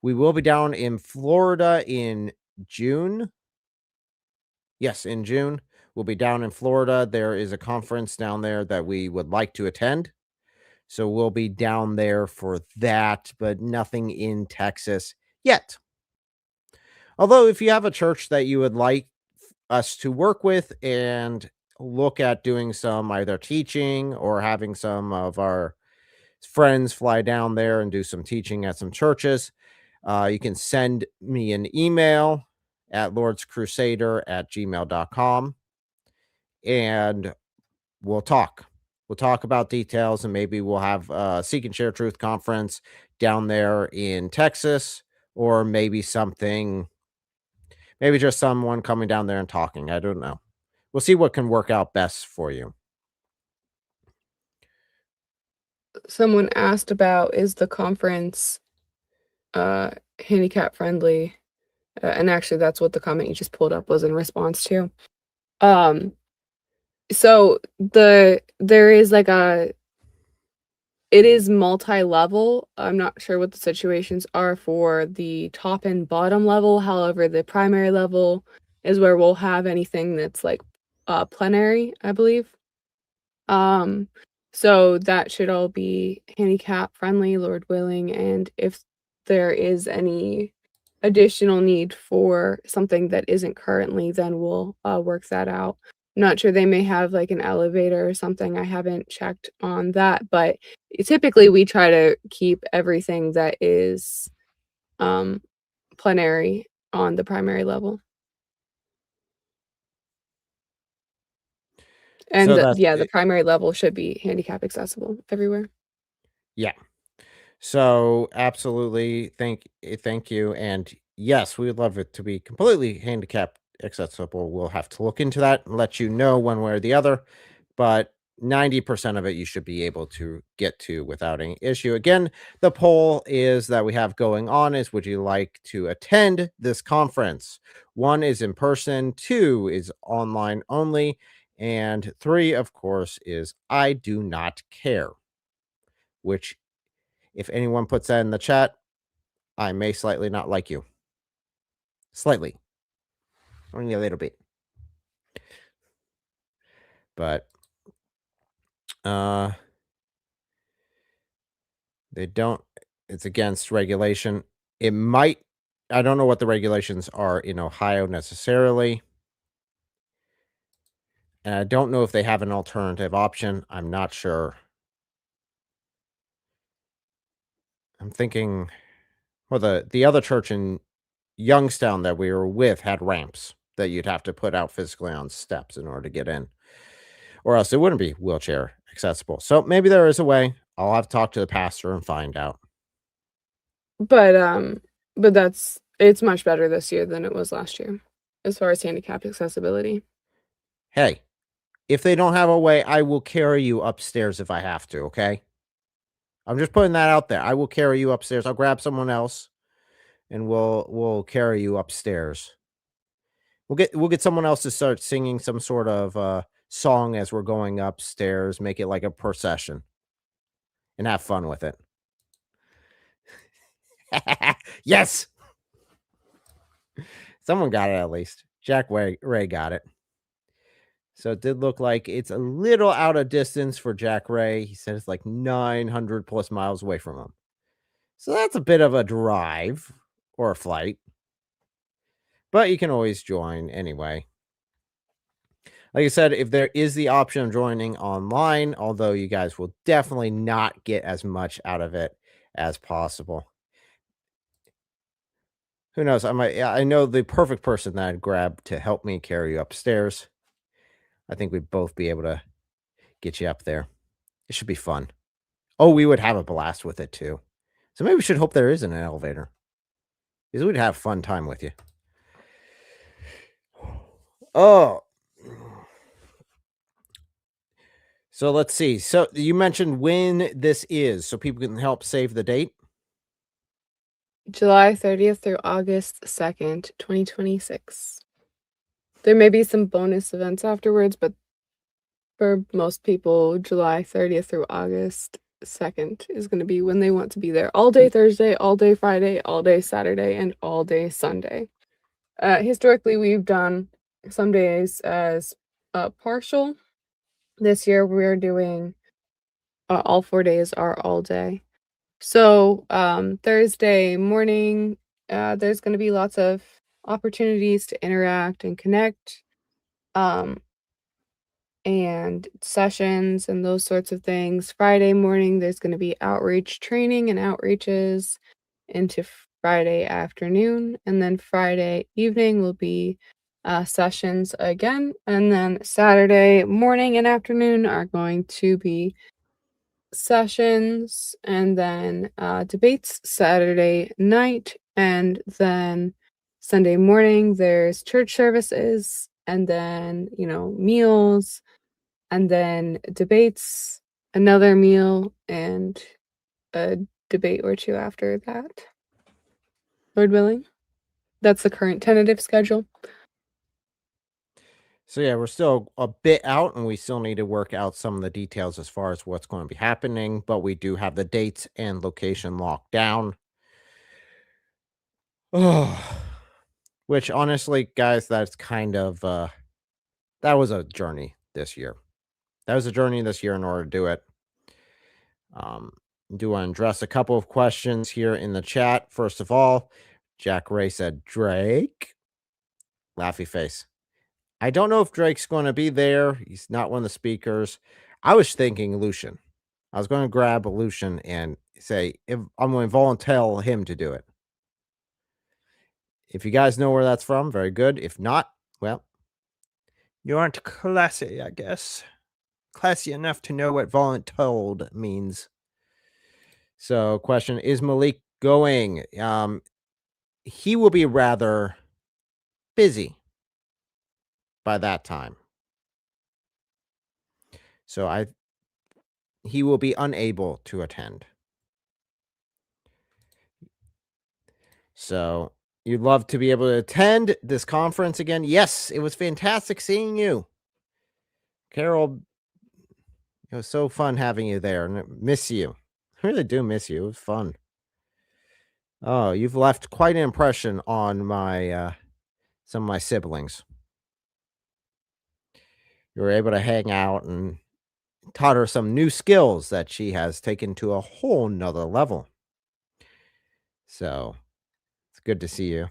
We will be down in Florida in June. Yes, in June. We'll be down in Florida. There is a conference down there that we would like to attend. So we'll be down there for that, but nothing in Texas yet. Although, if you have a church that you would like us to work with and look at doing some either teaching or having some of our friends fly down there and do some teaching at some churches, you can send me an email at lordscrusader@gmail.com and we'll talk. We'll talk about details and maybe we'll have a Seek and Share Truth conference down there in Texas, or maybe just someone coming down there and talking. I don't know. We'll see what can work out best for you. Someone asked about, is the conference handicap friendly? And actually that's what the comment you just pulled up was in response to. So there is like it is multi-level. I'm not sure what the situations are for the top and bottom level. However, the primary level is where we'll have anything that's like plenary, I believe. So that should all be handicap friendly, Lord willing, and if there is any additional need for something that isn't currently, then we'll work that out. I'm not sure, they may have like an elevator or something. I haven't checked on that, but typically we try to keep everything that is plenary on the primary level. And So the primary level should be handicap accessible everywhere. Yeah. So absolutely, thank you, and yes, we would love it to be completely handicap accessible. We'll have to look into that and let you know one way or the other, but 90% of it you should be able to get to without any issue. Again, the poll is that we have going on is, would you like to attend this conference? 1 is in person, 2 is online only, and 3, of course, is I do not care, which, if anyone puts that in the chat, I may slightly not like you. Slightly. Only a little bit. But they don't, it's against regulation. It might, I don't know what the regulations are in Ohio necessarily. And I don't know if they have an alternative option. I'm not sure. I'm thinking, well, the other church in Youngstown that we were with had ramps that you'd have to put out physically on steps in order to get in, or else it wouldn't be wheelchair accessible. So maybe there is a way. I'll have to talk to the pastor and find out. But it's much better this year than it was last year as far as handicap accessibility. Hey, if they don't have a way, I will carry you upstairs if I have to, okay? I'm just putting that out there. I will carry you upstairs. I'll grab someone else and we'll carry you upstairs. We'll get someone else to start singing some sort of song as we're going upstairs, make it like a procession and have fun with it. Yes. Someone got it at least. Jack Ray got it. So it did look like it's a little out of distance for Jack Ray. He said it's like 900 plus miles away from him. So that's a bit of a drive or a flight. But you can always join anyway. Like I said, if there is the option of joining online, although you guys will definitely not get as much out of it as possible. Who knows? I know the perfect person that I'd grab to help me carry you upstairs. I think we'd both be able to get you up there. It should be fun. Oh, we would have a blast with it too. So maybe we should hope there isn't an elevator, because we'd have a fun time with you. Oh. So let's see. So you mentioned when this is, so people can help save the date. July 30th through August 2nd, 2026. There may be some bonus events afterwards, but for most people, July 30th through August 2nd is going to be when they want to be there. All day Thursday, all day Friday, all day Saturday, and all day Sunday. Historically, we've done some days as partial. This year, we're doing all 4 days are all day. So Thursday morning, there's going to be lots of opportunities to interact and connect, and sessions and those sorts of things. Friday morning, there's going to be outreach training and outreaches into Friday afternoon, and then Friday evening will be sessions again, and then Saturday morning and afternoon are going to be sessions, and then debates Saturday night, and then Sunday morning there's church services, and then meals, and then debates, another meal, and a debate or two after that, Lord willing. That's the current tentative schedule. So yeah, we're still a bit out, and we still need to work out some of the details as far as what's going to be happening, but we do have the dates and location locked down. Oh, which honestly, guys, that's kind of that was a journey this year. That was a journey this year in order to do it. Do want to address a couple of questions here in the chat. First of all, Jack Ray said, Drake? Laughy face. I don't know if Drake's going to be there. He's not one of the speakers. I was thinking Lucian. I was going to grab Lucian and say, if I'm going to volunteer him to do it. If you guys know where that's from, very good. If not, well, you aren't classy, I guess. Classy enough to know what voluntold means. So, question, is Malik going? He will be rather busy by that time. So he will be unable to attend. So you'd love to be able to attend this conference again. Yes, it was fantastic seeing you. Carol, it was so fun having you there, and I miss you. I really do miss you. It was fun. Oh, you've left quite an impression on my some of my siblings. You were able to hang out and taught her some new skills that she has taken to a whole nother level. So it's good to see you.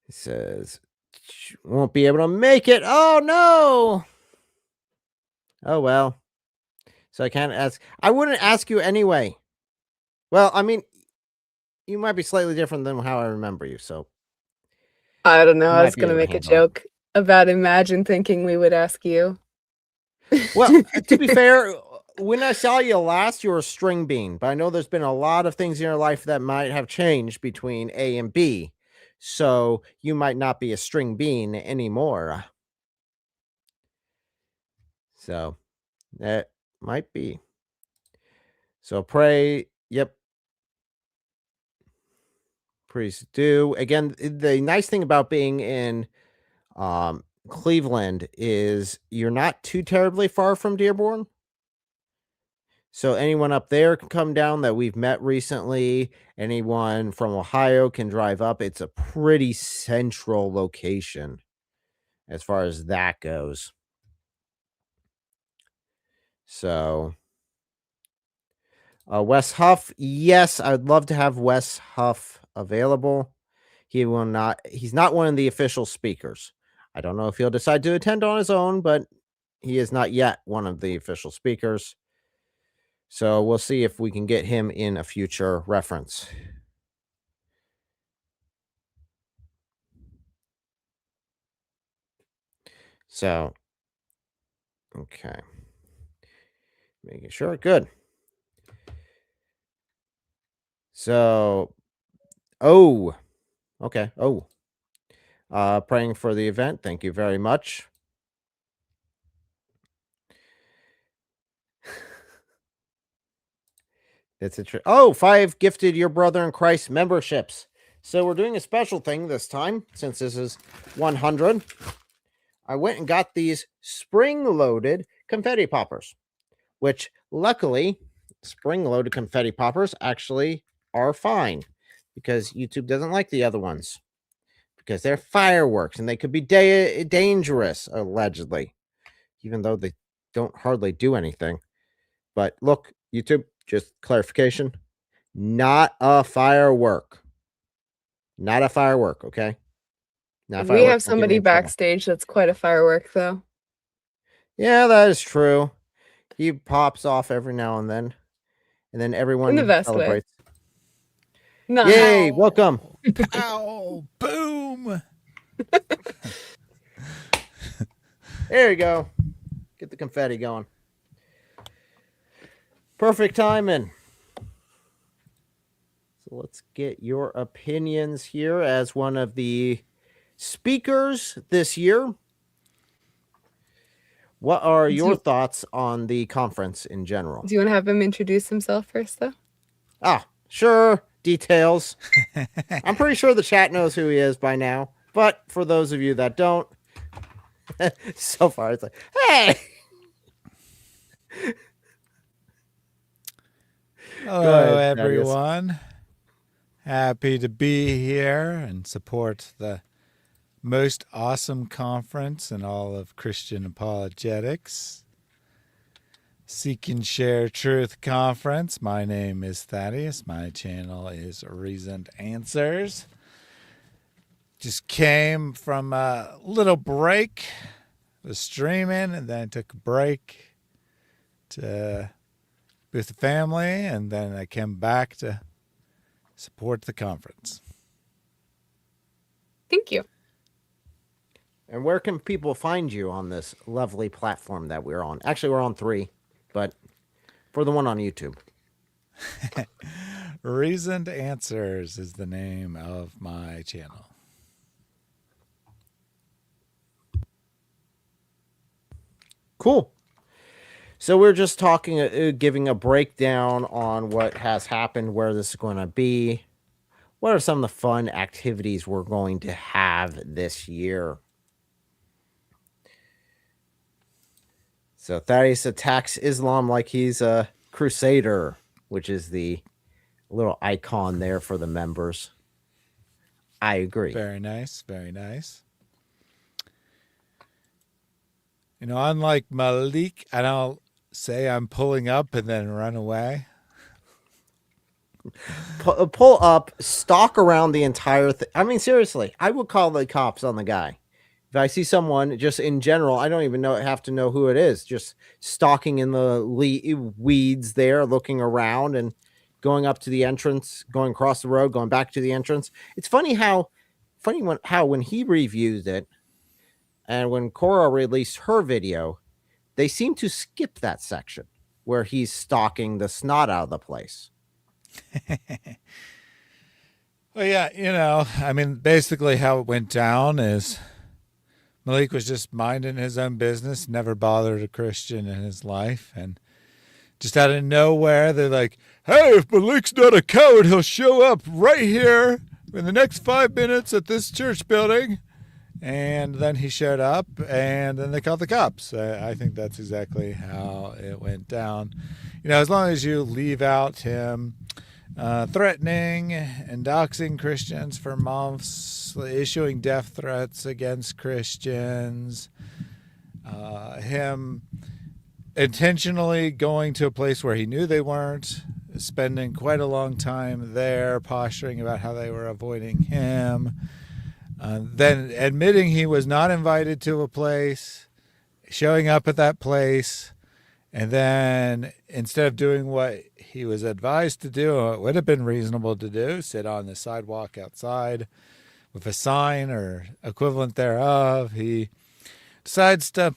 He says, won't be able to make it. Oh, no. Oh, well. So I can't ask. I wouldn't ask you anyway. Well, I mean, you might be slightly different than how I remember you. So I don't know. I might was be going to able to make a handle it. joke about Imagine thinking we would ask you. Well, to be fair, when I saw you last, you were a string bean. But I know there's been a lot of things in your life that might have changed between A and B. So you might not be a string bean anymore. So that might be. So pray. Yep. Please do. Again, the nice thing about being in Cleveland is you're not too terribly far from Dearborn. So anyone up there can come down that we've met recently. Anyone from Ohio can drive up. It's a pretty central location as far as that goes. So Wes Huff, yes, I'd love to have Wes Huff available. He's not one of the official speakers. I don't know if he'll decide to attend on his own, but he is not yet one of the official speakers. So we'll see if we can get him in a future reference. So, okay. Making sure. Good. So, okay. Praying for the event. Thank you very much. It's a 5 gifted your brother in Christ memberships. So we're doing a special thing this time since this is 100. I went and got these spring-loaded confetti poppers. which luckily spring-loaded confetti poppers actually are fine because YouTube doesn't like the other ones because they're fireworks and they could be dangerous, allegedly, even though they don't hardly do anything. But look, YouTube, just clarification, not a firework. Not a firework, okay? Not a We firework. have Don't get me somebody in trouble. backstage that's quite a firework, though. Yeah, that is true. He pops off every now and then everyone In the best way. celebrates. No. Yay, welcome. Pow! Boom! There you go. Get the confetti going. Perfect timing. So let's get your opinions here as one of the speakers this year. What are your thoughts on the conference in general? Do you want to have him introduce himself first, though? Ah, sure. Details. I'm pretty sure the chat knows who he is by now. But for those of you that don't, so far it's like, hey! Hello, ahead, Thaddeus. everyone. Happy to be here and support the most awesome conference in all of Christian apologetics. Seek and Share Truth Conference. My name is Thaddeus. My channel is Reasoned Answers. Just came from a little break. Was streaming and then took a break to be with the family, and then I came back to support the conference. Thank you. And where can people find you on this lovely platform that we're on? Actually, we're on 3, but for the one on YouTube. Reasoned Answers is the name of my channel. Cool. So we're just talking, giving a breakdown on what has happened, where this is going to be. What are some of the fun activities we're going to have this year? So Thaddeus attacks Islam like he's a crusader, which is the little icon there for the members. I agree. Very nice, very nice. You know, unlike Malik, I don't say I'm pulling up and then run away. Pull up, stalk around the entire thing. I mean, seriously, I would call the cops on the guy. If I see someone, just in general, I don't even have to know who it is, just stalking in the weeds there, looking around and going up to the entrance, going across the road, going back to the entrance. It's funny how when he reviewed it and when Cora released her video, they seem to skip that section where he's stalking the snot out of the place. Well, yeah, you know, I mean, basically how it went down is Malik was just minding his own business, never bothered a Christian in his life. And just out of nowhere, they're like, hey, if Malik's not a coward, he'll show up right here in the next 5 minutes at this church building. And then he showed up, and then they called the cops. I think that's exactly how it went down. You know, as long as you leave out him threatening and doxing Christians for months, issuing death threats against Christians, him intentionally going to a place where he knew they weren't, spending quite a long time there, posturing about how they were avoiding him, then admitting he was not invited to a place, showing up at that place, and then instead of doing what he was advised to do, it would have been reasonable to do, sit on the sidewalk outside with a sign or equivalent thereof, he decides to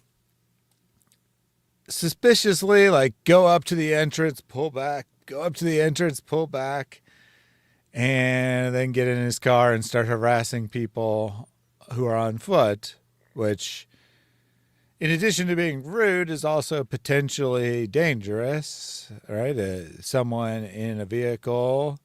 suspiciously go up to the entrance, pull back, go up to the entrance, pull back, and then get in his car and start harassing people who are on foot, which, in addition to being rude, is also potentially dangerous, right? Someone in a vehicle,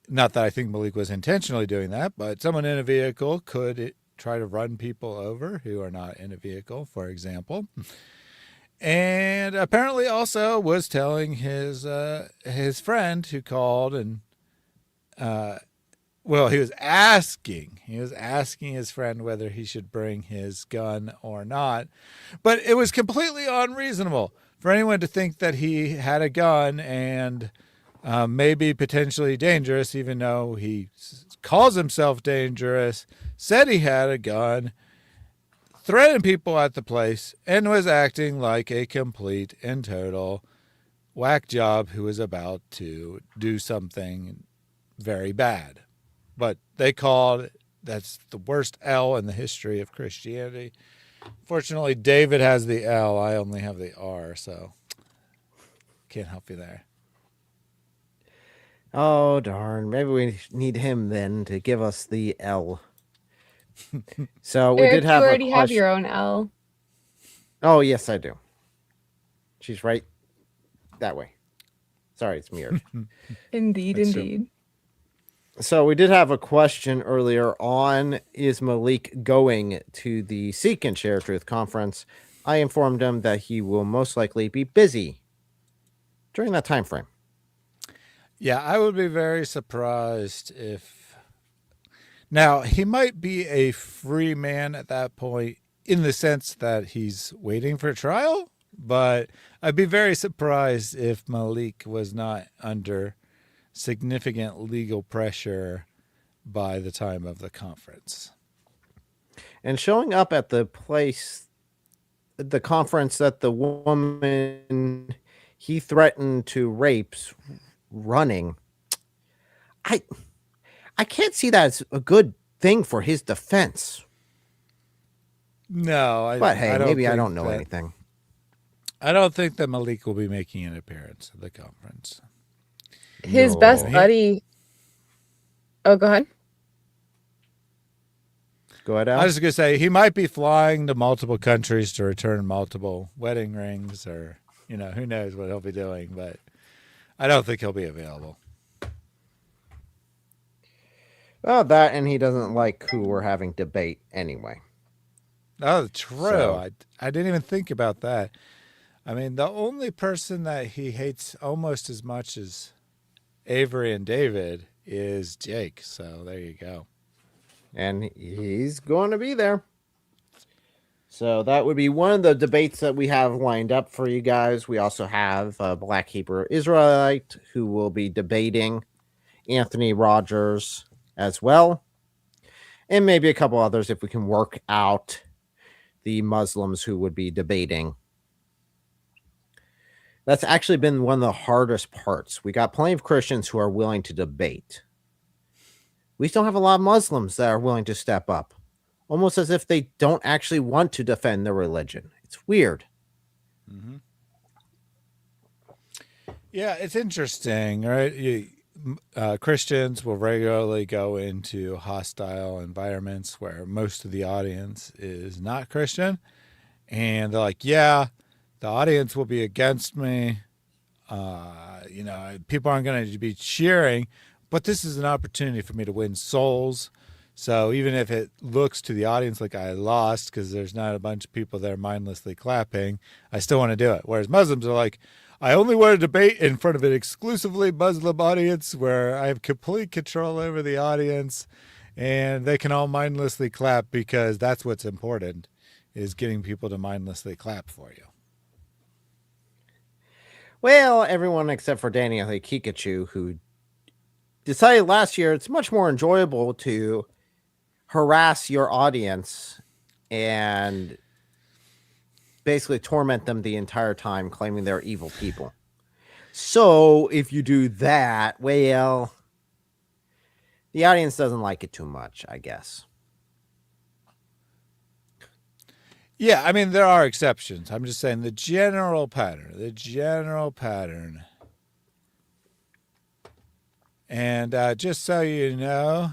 not that I think Malik was intentionally doing that, but someone in a vehicle could try to run people over who are not in a vehicle, for example. And apparently also was telling his friend who called and he was asking his friend whether he should bring his gun or not. But it was completely unreasonable for anyone to think that he had a gun and maybe potentially dangerous, even though he calls himself dangerous, said he had a gun, threatened people at the place, and was acting like a complete and total whack job who was about to do something very bad. But they called. That's the worst L in the history of Christianity. Fortunately, David has the L. I only have the R, so can't help you there. Oh, darn. Maybe we need him then to give us the L. So we Eric, did have you a already have question. your own L. Oh, yes, I do. She's right that way. Sorry, it's mirrored. Indeed, That's indeed. So we did have a question earlier on, is Malik going to the Seek and Share Truth conference? I informed him that he will most likely be busy during that time frame. Yeah, I would be very surprised if... Now, he might be a free man at that point in the sense that he's waiting for trial, but I'd be very surprised if Malik was not under significant legal pressure by the time of the conference. And showing up at the place, the conference that the woman he threatened to rape's running, I can't see that as a good thing for his defense. No, But hey, maybe I think don't know that- anything. I don't think that Malik will be making an appearance at the conference. His No. best buddy. Oh, go ahead. Go ahead, Al. I was going to say, he might be flying to multiple countries to return multiple wedding rings, or, who knows what he'll be doing, but I don't think he'll be available. Well, that, and he doesn't like who we're having debate anyway. Oh, true. So- I didn't even think about that. I mean, the only person that he hates almost as much as Avery and David is Jake. So there you go. And he's going to be there. So that would be one of the debates that we have lined up for you guys. We also have a Black Hebrew Israelite who will be debating Anthony Rogers as well. And maybe a couple others if we can work out the Muslims who would be debating. That's actually been one of the hardest parts. We got plenty of Christians who are willing to debate. We still have a lot of Muslims that are willing to step up, almost as if they don't actually want to defend their religion. It's weird. Mm-hmm. Yeah, it's interesting, right? Christians will regularly go into hostile environments where most of the audience is not Christian. And they're like, yeah, the audience will be against me. People aren't going to be cheering, but this is an opportunity for me to win souls. So even if it looks to the audience like I lost because there's not a bunch of people there mindlessly clapping, I still want to do it. Whereas Muslims are like, I only want to debate in front of an exclusively Muslim audience where I have complete control over the audience and they can all mindlessly clap because that's what's important, is getting people to mindlessly clap for you. Well, everyone except for Daniel Kikachu, who decided last year it's much more enjoyable to harass your audience and basically torment them the entire time, claiming they're evil people. So if you do that, well, the audience doesn't like it too much, I guess. Yeah, I mean, there are exceptions. I'm just saying the general pattern. And just so you know,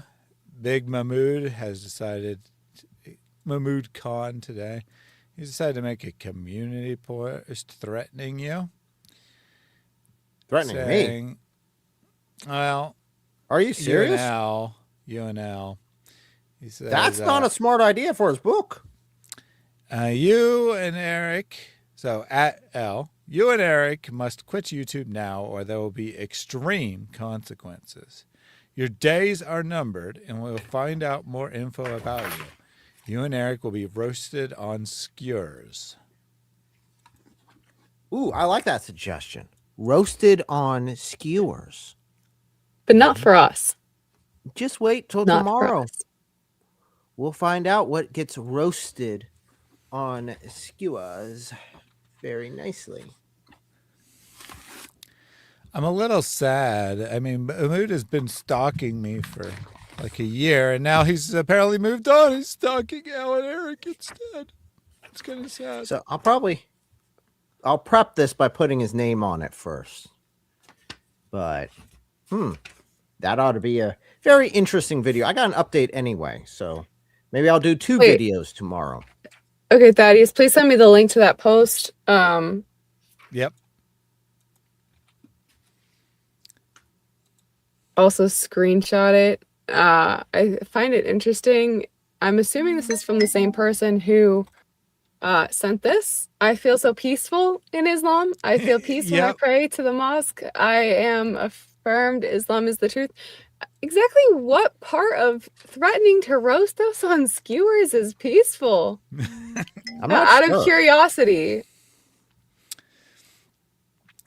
Big Mahmood has decided, Mahmood Khan today, he's decided to make a community post threatening you. Threatening me? Well, are you serious? UNL. He says, that's not a smart idea for his book. You and Eric So at Elle, you and Eric must quit YouTube now or there will be extreme consequences. Your days are numbered and we'll find out more info about you. You and Eric will be roasted on skewers. Ooh, I like that suggestion. Roasted on skewers. But not for us. Just wait till Not for tomorrow. us. We'll find out what gets roasted on skewers very nicely. I'm a little sad. I mean, Mahmoud has been stalking me for like a year, and now he's apparently moved on. He's stalking Elle and Eric instead. It's kind of sad. So I'll prep this by putting his name on it first. But, that ought to be a very interesting video. I got an update anyway, so maybe I'll do 2 Wait. videos tomorrow. Okay, Thaddeus, please send me the link to that post. Yep. Also screenshot it. I find it interesting. I'm assuming this is from the same person who sent this. I feel so peaceful in Islam. I feel peace when I Yep. pray to the mosque. I am affirmed Islam is the truth. Exactly what part of threatening to roast us on skewers is peaceful? I'm not Out sure. of curiosity.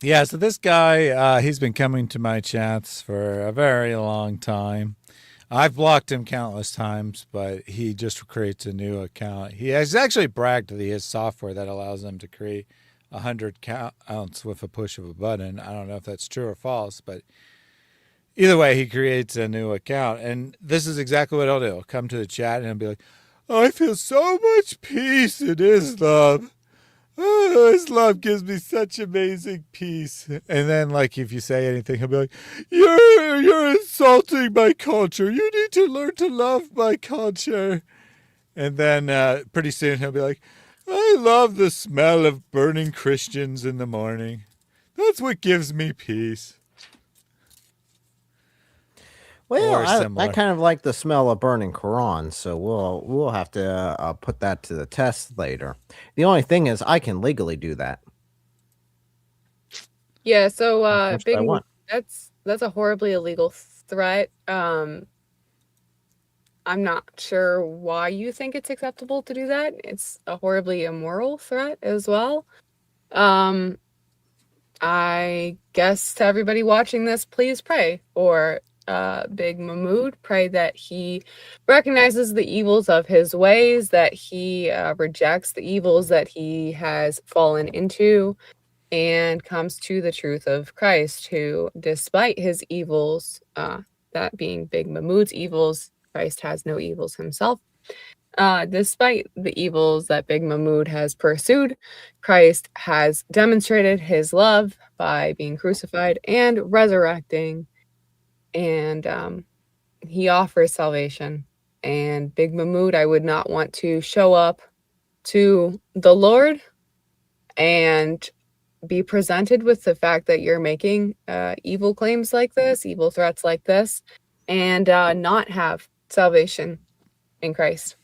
Yeah, so this guy, he's been coming to my chats for a very long time. I've blocked him countless times, but he just creates a new account. He has actually bragged that he has software that allows him to create 100 counts with a push of a button. I don't know if that's true or false, but either way, he creates a new account. And this is exactly what he'll do. He'll come to the chat and he'll be like, I feel so much peace in Islam. Oh, Islam gives me such amazing peace. And then, like, if you say anything, he'll be like, you're insulting my culture. You need to learn to love my culture. And then pretty soon he'll be like, I love the smell of burning Christians in the morning. That's what gives me peace. Well, Or I similar. kind of like the smell of burning Quran, so we'll have to put that to the test later. The only thing is, I can legally do that. Yeah, so That's what I want. that's a horribly illegal threat. I'm not sure why you think it's acceptable to do that. It's a horribly immoral threat as well. I guess to everybody watching this, please pray for Big Mahmoud. Pray that he recognizes the evils of his ways, that he rejects the evils that he has fallen into, and comes to the truth of Christ, who, despite his evils, that being Big Mahmoud's evils, Christ has no evils himself. Despite the evils that Big Mahmoud has pursued, Christ has demonstrated his love by being crucified and resurrecting, and he offers salvation. And Big Mahmoud, I would not want to show up to the Lord and be presented with the fact that you're making evil claims like this, evil threats like this, and not have salvation in Christ.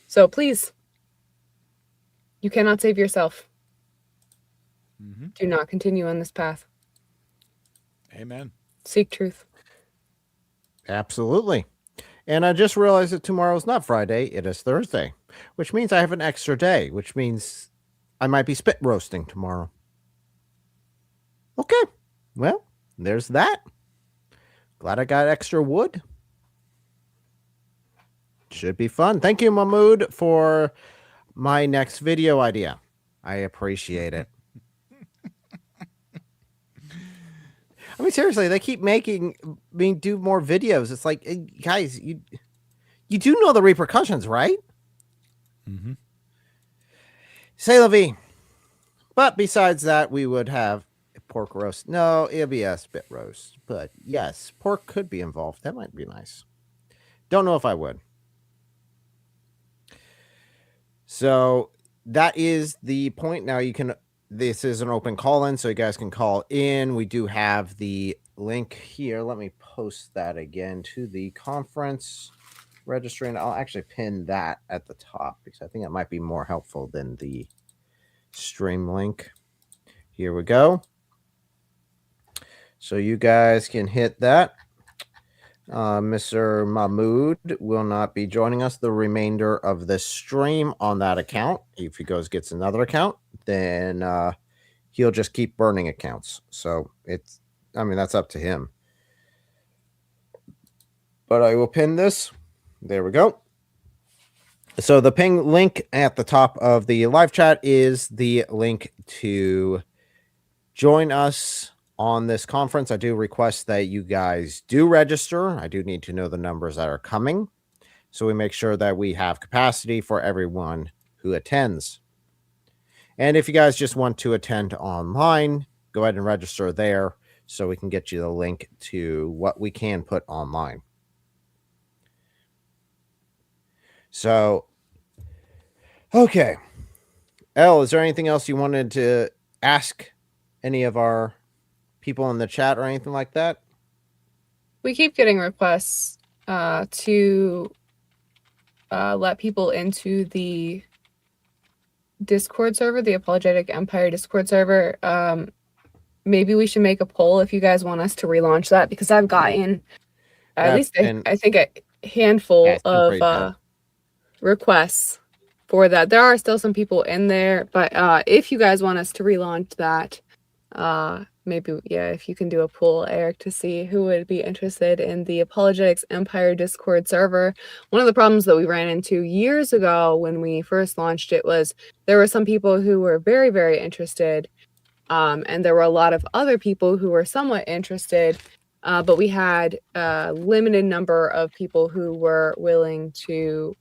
So please, you cannot save yourself. Mm-hmm. Do not continue on this path. Amen. Seek truth. Absolutely. And I just realized that tomorrow's not Friday, it is Thursday, which means I have an extra day, which means I might be spit roasting tomorrow. Okay. Well, there's that. Glad I got extra wood. Should be fun. Thank you, Mahmoud, for my next video idea. I appreciate it. I mean, seriously, they keep making me do more videos. It's like, guys, you do know the repercussions, right? Mm-hmm. Say la vie. But besides that, we would have a pork roast. No, it'll be a spit roast. But yes, pork could be involved. That might be nice. Don't know if I would. So that is the point. Now you can, this is an open call-in, so you guys can call in. We do have the link here. Let me post that again to the conference registry, and I'll actually pin that at the top because I think it might be more helpful than the stream link. Here we go. So you guys can hit that. Mr. Mahmood will not be joining us the remainder of the stream on that account. If he gets another account, then he'll just keep burning accounts. So that's up to him. But I will pin this. There we go. So the ping link at the top of the live chat is the link to join us on this conference. I do request that you guys do register. I do need to know the numbers that are coming, so we make sure that we have capacity for everyone who attends. And if you guys just want to attend online, go ahead and register there so we can get you the link to what we can put online. So, okay. Elle, is there anything else you wanted to ask any of our people in the chat or anything like that? We keep getting requests to let people into the Discord server, the Apologetic Empire Discord server. Maybe we should make a poll if you guys want us to relaunch that, because I've gotten at least I think a handful of requests for that. There are still some people in there, but if you guys want us to relaunch that, maybe, if you can do a poll, Eric, to see who would be interested in the Apologetics Empire Discord server. One of the problems that we ran into years ago when we first launched it was there were some people who were very, very interested, and there were a lot of other people who were somewhat interested, but we had a limited number of people who were willing to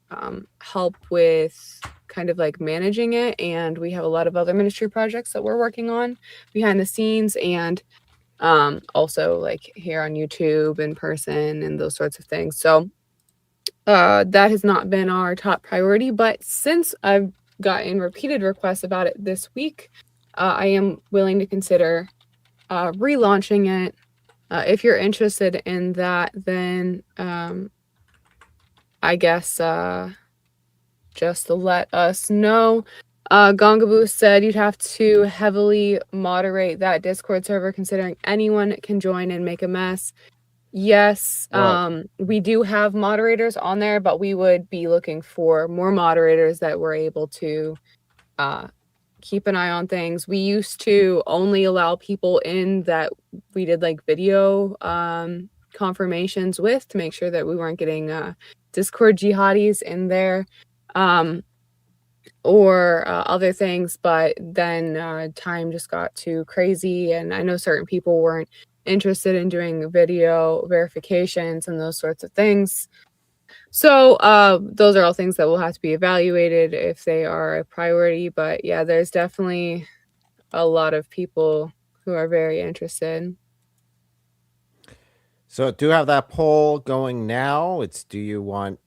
help with kind of like managing it, and we have a lot of other ministry projects that we're working on behind the scenes, and also like here on YouTube in person and those sorts of things. So that has not been our top priority, but since I've gotten repeated requests about it this week, I am willing to consider relaunching it. If you're interested in that, then I guess just let us know. Gongaboo said you'd have to heavily moderate that Discord server, considering anyone can join and make a mess. Yes, we do have moderators on there, but we would be looking for more moderators that were able to keep an eye on things. We used to only allow people in that we did like video confirmations with, to make sure that we weren't getting Discord jihadis in there. Or other things, but then time just got too crazy, and I know certain people weren't interested in doing video verifications and those sorts of things. So those are all things that will have to be evaluated if they are a priority. But yeah, there's definitely a lot of people who are very interested. So do have that poll going now. It's, do you want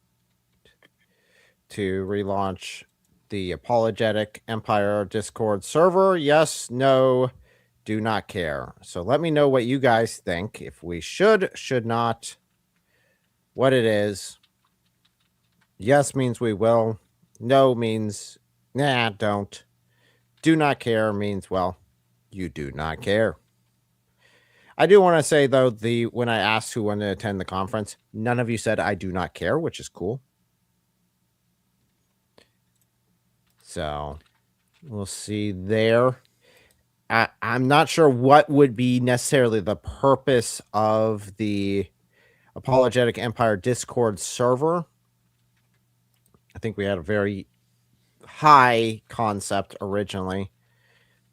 to relaunch the Apologetic Empire Discord server? Yes, no, do not care. So let me know what you guys think. If we should not, what it is. Yes means we will. No means, nah, don't. Do not care means, well, you do not care. I do want to say, though, when I asked who wanted to attend the conference, none of you said I do not care, which is cool. So we'll see there. I'm not sure what would be necessarily the purpose of the Apologetic Empire Discord server. I think we had a very high concept originally.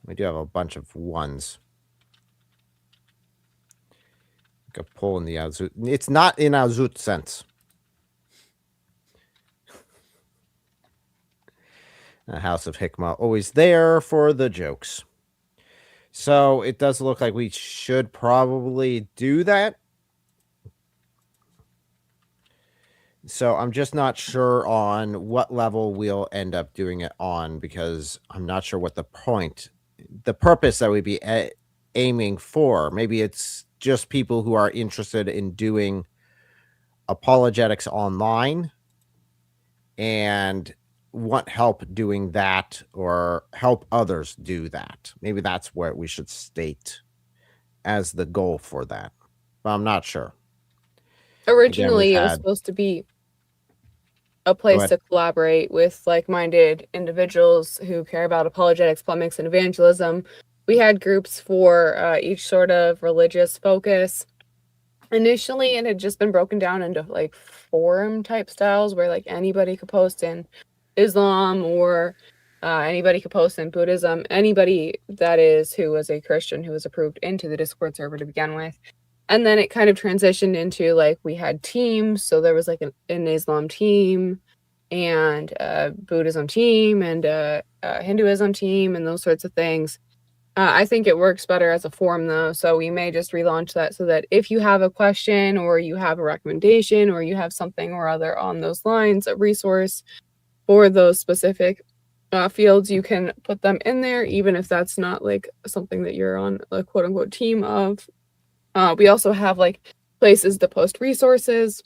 We do have a bunch of ones. Like a pull in the Azut. It's not in Azut sense. The House of Hikmah always there for the jokes. So it does look like we should probably do that. So I'm just not sure on what level we'll end up doing it on, because I'm not sure what the purpose that we'd be aiming for. Maybe it's just people who are interested in doing apologetics online, and want help doing that or help others do that. Maybe that's what we should state as the goal for that. But I'm not sure. Again, we've Originally, it was had. supposed to be a Go place ahead. to collaborate with like-minded individuals who care about apologetics, polemics, and evangelism. We had groups for each sort of religious focus initially, and it had just been broken down into like forum type styles where like anybody could post in Islam or anybody could post in Buddhism. Anybody that is who was a Christian who was approved into the Discord server to begin with. And then it kind of transitioned into like we had teams. So there was like an Islam team and a Buddhism team and a Hinduism team and those sorts of things. I think it works better as a forum though. So we may just relaunch that so that if you have a question or you have a recommendation or you have something or other on those lines, a resource for those specific fields, you can put them in there, even if that's not like something that you're on a quote unquote team of. We also have like places to post resources.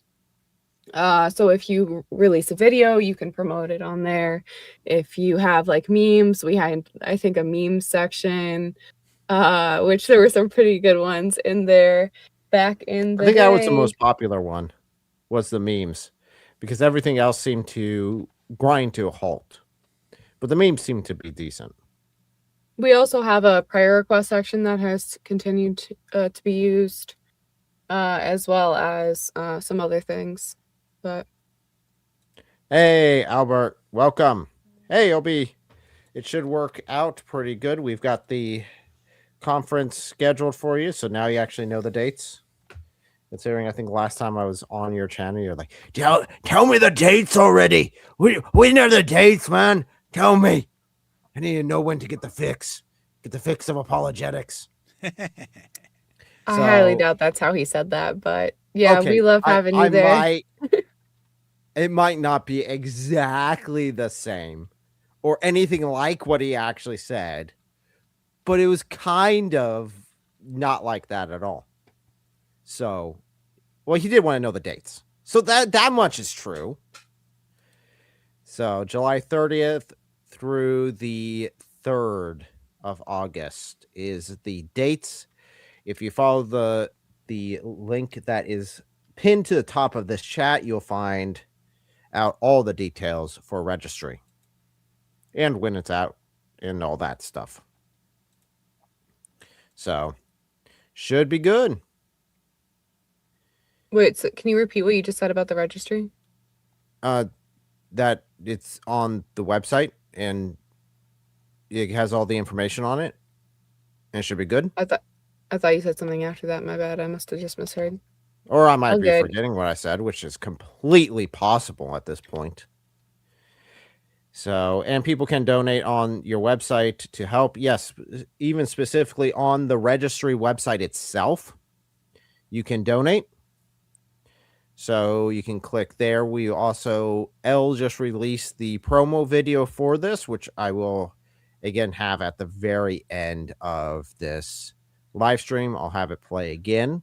So if you release a video, you can promote it on there. If you have like memes, we had, I think, a meme section, which there were some pretty good ones in there back in the I think day. that was the most popular one, was the memes, because everything else seemed to grind to a halt. But the memes seem to be decent. We also have a prayer request section that has continued to be used, as well as some other things. But hey, Albert, welcome. Hey, Obi, it should work out pretty good. We've got the conference scheduled for you, so now you actually know the dates. Considering I think last time I was on your channel, you're like, tell me the dates already. When are the dates, man? Tell me. I need to know when to get the fix. Get the fix of apologetics. I highly doubt that's how he said that, but yeah, okay, we love having you there. It might not be exactly the same or anything like what he actually said, but it was kind of not like that at all. So, well, he did want to know the dates. So that much is true. So July 30th through the 3rd of August is the dates. If you follow the link that is pinned to the top of this chat, you'll find out all the details for registry and when it's out and all that stuff. So should be good. Wait, so can you repeat what you just said about the registry? That it's on the website and it has all the information on it and it should be good. I thought you said something after that. My bad. I must have just misheard. Or I might be good. forgetting what I said, which is completely possible at this point. So, and people can donate on your website to help. Yes, even specifically on the registry website itself, you can donate. So you can click there. We also, Elle just released the promo video for this, which I will again have at the very end of this live stream. I'll have it play again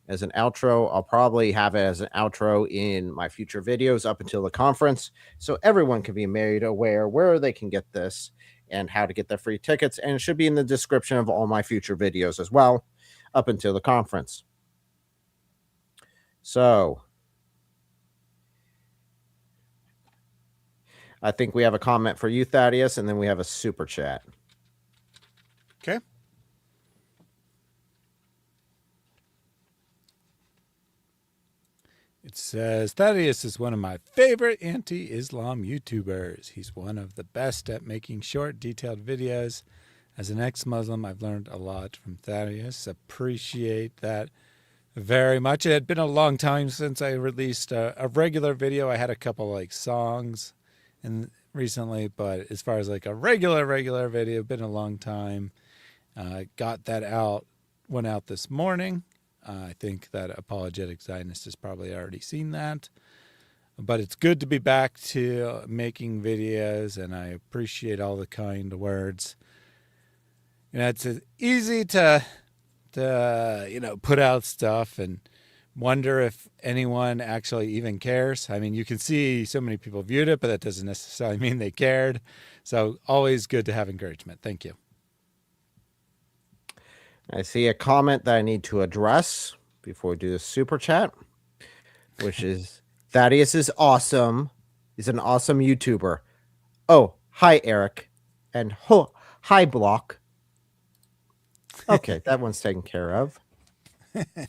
as an outro. I'll probably have it as an outro in my future videos up until the conference, so everyone can be made aware where they can get this and how to get their free tickets. And it should be in the description of all my future videos as well up until the conference. So I think we have a comment for you, Thaddeus, and then we have a super chat. Okay. It says, Thaddeus is one of my favorite anti-Islam YouTubers. He's one of the best at making short, detailed videos. As an ex-Muslim, I've learned a lot from Thaddeus. Appreciate that very much. It had been a long time since I released a regular video. I had a couple like songs and recently, but as far as like a regular video, been a long time. Got that out, went out this morning. I think that Apologetic Zionist has probably already seen that. But it's good to be back to making videos, and I appreciate all the kind words. You know, it's easy to put out stuff, wonder if anyone actually even cares. I mean, you can see so many people viewed it, but that doesn't necessarily mean they cared. So always good to have encouragement. Thank you. I see a comment that I need to address before we do the super chat, which is Thaddeus is awesome. He's an awesome YouTuber. Oh, hi, Eric. And hi, Block. Okay, that one's taken care of.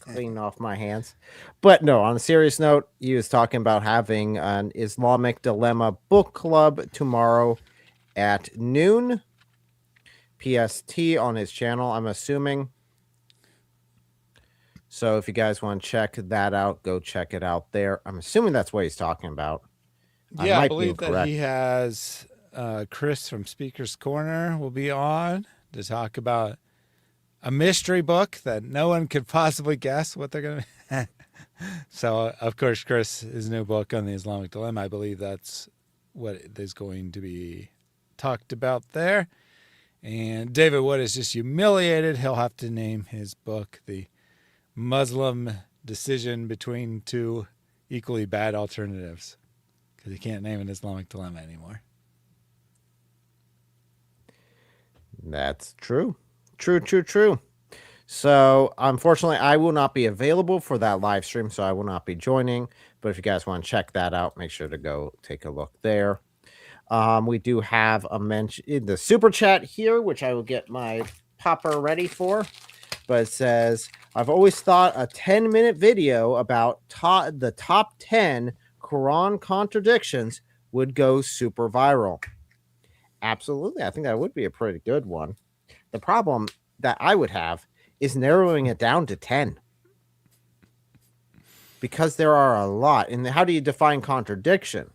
Clean off my hands. But no, on a serious note, he was talking about having an Islamic Dilemma book club tomorrow at noon PST on his channel, I'm assuming. So if you guys want to check that out, go check it out there. I'm assuming that's what he's talking about. Yeah, I believe that he has Chris from Speaker's Corner will be on to talk about a mystery book that no one could possibly guess what they're going to be. So, of course, Chris, his new book on the Islamic Dilemma, I believe that's what is going to be talked about there. And David Wood is just humiliated. He'll have to name his book The Muslim Decision Between Two Equally Bad Alternatives, because he can't name an Islamic Dilemma anymore. That's true. True. So, unfortunately, I will not be available for that live stream, so I will not be joining. But if you guys want to check that out, make sure to go take a look there. We do have a mention in the super chat here, which I will get my popper ready for. But it says, I've always thought a 10-minute video about the top 10 Quran contradictions would go super viral. Absolutely. I think that would be a pretty good one. The problem that I would have is narrowing it down to 10. Because there are a lot. And how do you define contradiction?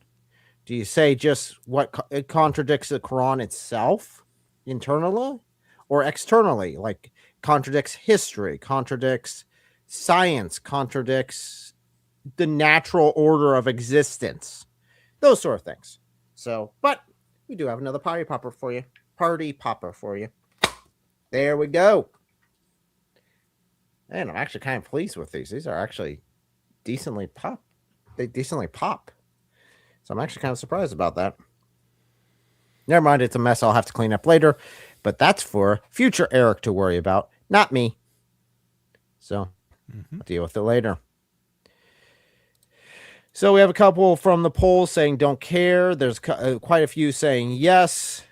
Do you say just what it contradicts the Quran itself internally or externally? Like contradicts history, contradicts science, contradicts the natural order of existence, those sort of things. So, but we do have another party popper for you. There we go. And I'm actually kind of pleased with these. These are actually decently pop. They decently pop. So I'm actually kind of surprised about that. Never mind, it's a mess I'll have to clean up later. But that's for future Eric to worry about, not me. So I'll deal with it later. So we have a couple from the poll saying don't care. There's quite a few saying yes.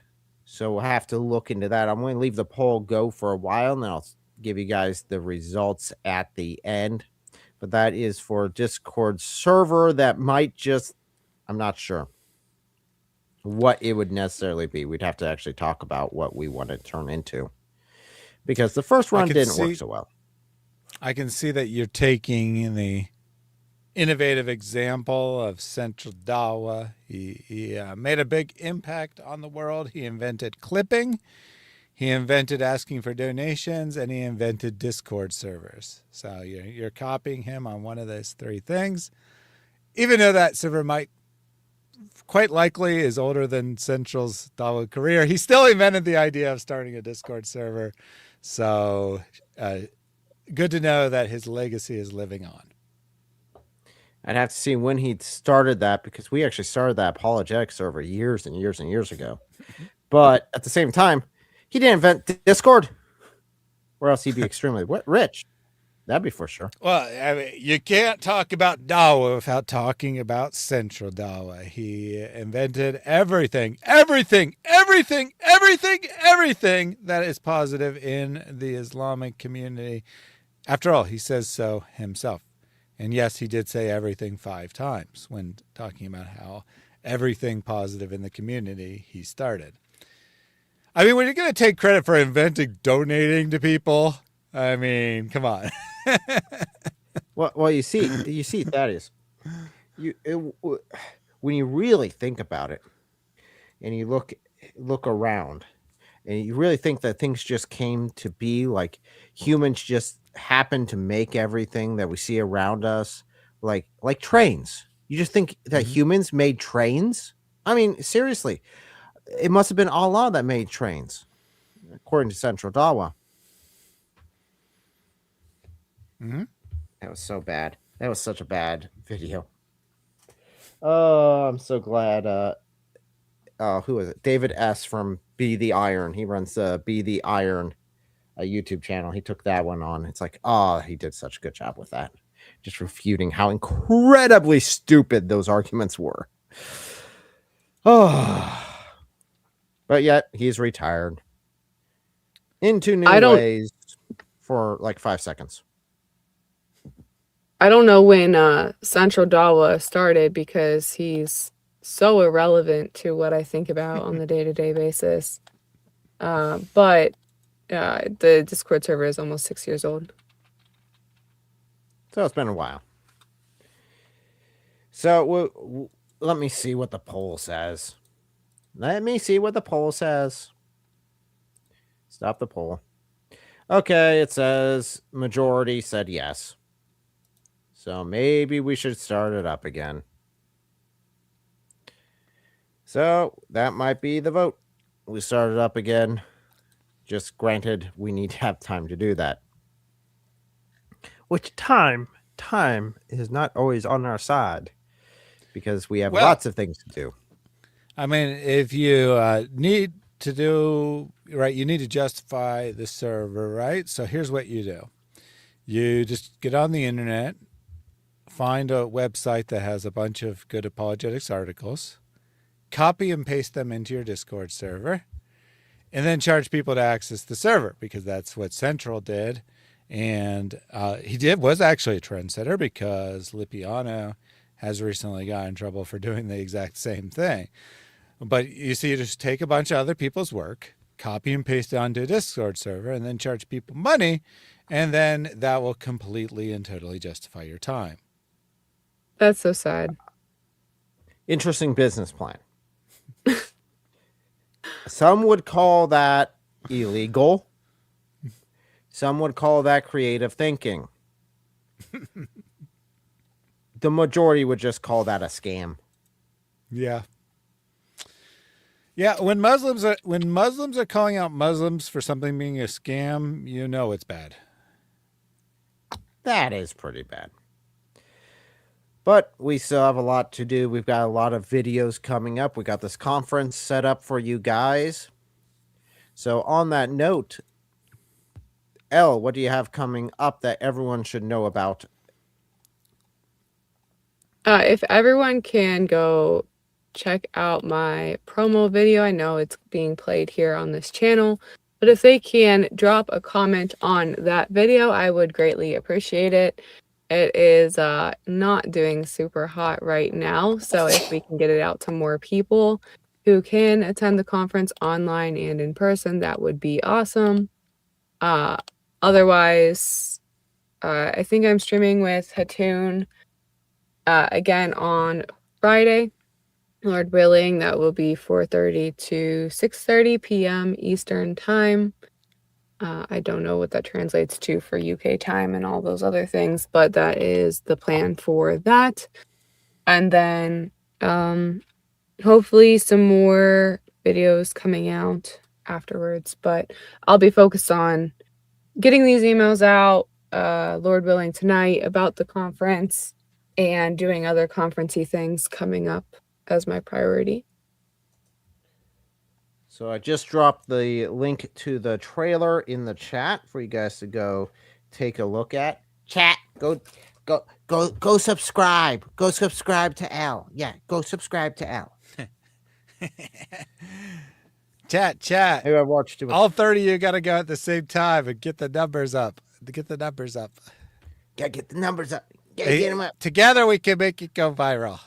So we'll have to look into that. I'm going to leave the poll go for a while, and then I'll give you guys the results at the end. But that is for a Discord server that might just, I'm not sure what it would necessarily be. We'd have to actually talk about what we want to turn into, because the first run didn't work so well. I can see that you're taking the innovative example of Central Dawa. He made a big impact on the world. He invented clipping. He invented asking for donations, and he invented Discord servers. So you're copying him on one of those three things. Even though that server might quite likely is older than Central's Dawa career, he still invented the idea of starting a Discord server. So good to know that his legacy is living on. I'd have to see when he started that, because we actually started that apologetics server years and years and years ago. But at the same time, he didn't invent Discord, or else he'd be extremely rich. That'd be for sure. Well, I mean, you can't talk about Dawa without talking about Central Dawa. He invented everything that is positive in the Islamic community. After all, he says so himself. And yes, he did say everything 5 times when talking about how everything positive in the community he started. I mean, when you're going to take credit for inventing donating to people, I mean, come on. Well, you see, Thaddeus, when you really think about it, and you look around, and you really think that things just came to be, like humans just happened to make everything that we see around us, like trains. You just think that humans made trains? I mean, seriously, it must have been Allah that made trains, according to Central Dawa. That was so bad. That was such a bad video. Oh, I'm so glad. Who is it? David S. from Be the Iron. He runs Be the Iron, a YouTube channel. He took that one on. It's like, oh, he did such a good job with that. Just refuting how incredibly stupid those arguments were. Oh, but yet he's retired into new ways for like 5 seconds. I don't know when Central Dawa started because he's so irrelevant to what I think about on the day-to-day basis. But the Discord server is almost 6 years old. So it's been a while. So let me see what the poll says. Let me see what the poll says. Stop the poll. Okay, it says majority said yes. So maybe we should start it up again. So that might be the vote. We start it up again. Just granted, we need to have time to do that. Which time is not always on our side because we have lots of things to do. I mean, if you need to do, right, you need to justify the server, right? So here's what you do. You just get on the internet, find a website that has a bunch of good apologetics articles, copy and paste them into your Discord server, and then charge people to access the server because that's what Central did. And was actually a trendsetter because Lipiano has recently got in trouble for doing the exact same thing. But you see, you just take a bunch of other people's work, copy and paste it onto a Discord server, and then charge people money, and then that will completely and totally justify your time. That's so sad. Interesting business plan. Some would call that illegal. Some would call that creative thinking. The majority would just call that a scam. Yeah. Yeah, when Muslims are calling out Muslims for something being a scam, you know it's bad. That is pretty bad. But we still have a lot to do. We've got a lot of videos coming up. We got this conference set up for you guys. So on that note, Elle, what do you have coming up that everyone should know about? If everyone can go check out my promo video, I know it's being played here on this channel, but if they can drop a comment on that video, I would greatly appreciate it. It is not doing super hot right now, so if we can get it out to more people who can attend the conference online and in person, that would be awesome. Otherwise, I think I'm streaming with Hatun again on Friday. Lord willing, that will be 4:30 to 6:30 p.m. Eastern time. I don't know what that translates to for UK time and all those other things, but that is the plan for that. And then hopefully some more videos coming out afterwards, but I'll be focused on getting these emails out, Lord willing, tonight about the conference and doing other conference-y things coming up as my priority. So I just dropped the link to the trailer in the chat for you guys to go take a look at. Chat, go subscribe. Go subscribe to Elle. Yeah, go subscribe to Elle. Chat. Maybe I watched too much. All 30 of you got to go at the same time and get the numbers up. Gotta get the numbers up. Gotta get them up. Together we can make it go viral.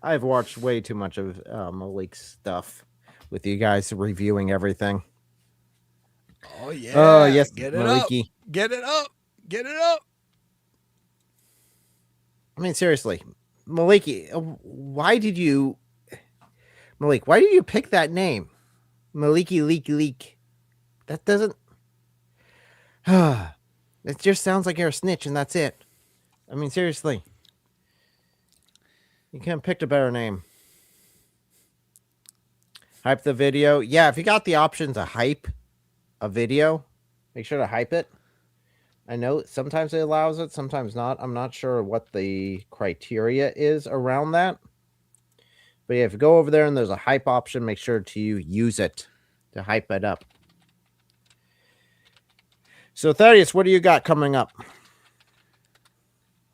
I've watched way too much of Malik's stuff with you guys reviewing everything. Oh, yeah. Oh, yes, Get it Maliki. up. Get it up. Get it up. I mean, seriously, Maliki, why did you pick that name? Maliki leak. That doesn't... It just sounds like you're a snitch and that's it. I mean, seriously. You could have picked a better name. Hype the video. Yeah, if you got the option to hype a video, make sure to hype it. I know sometimes it allows it, sometimes not. I'm not sure what the criteria is around that. But yeah, if you go over there and there's a hype option, make sure to use it to hype it up. So Thaddeus, what do you got coming up?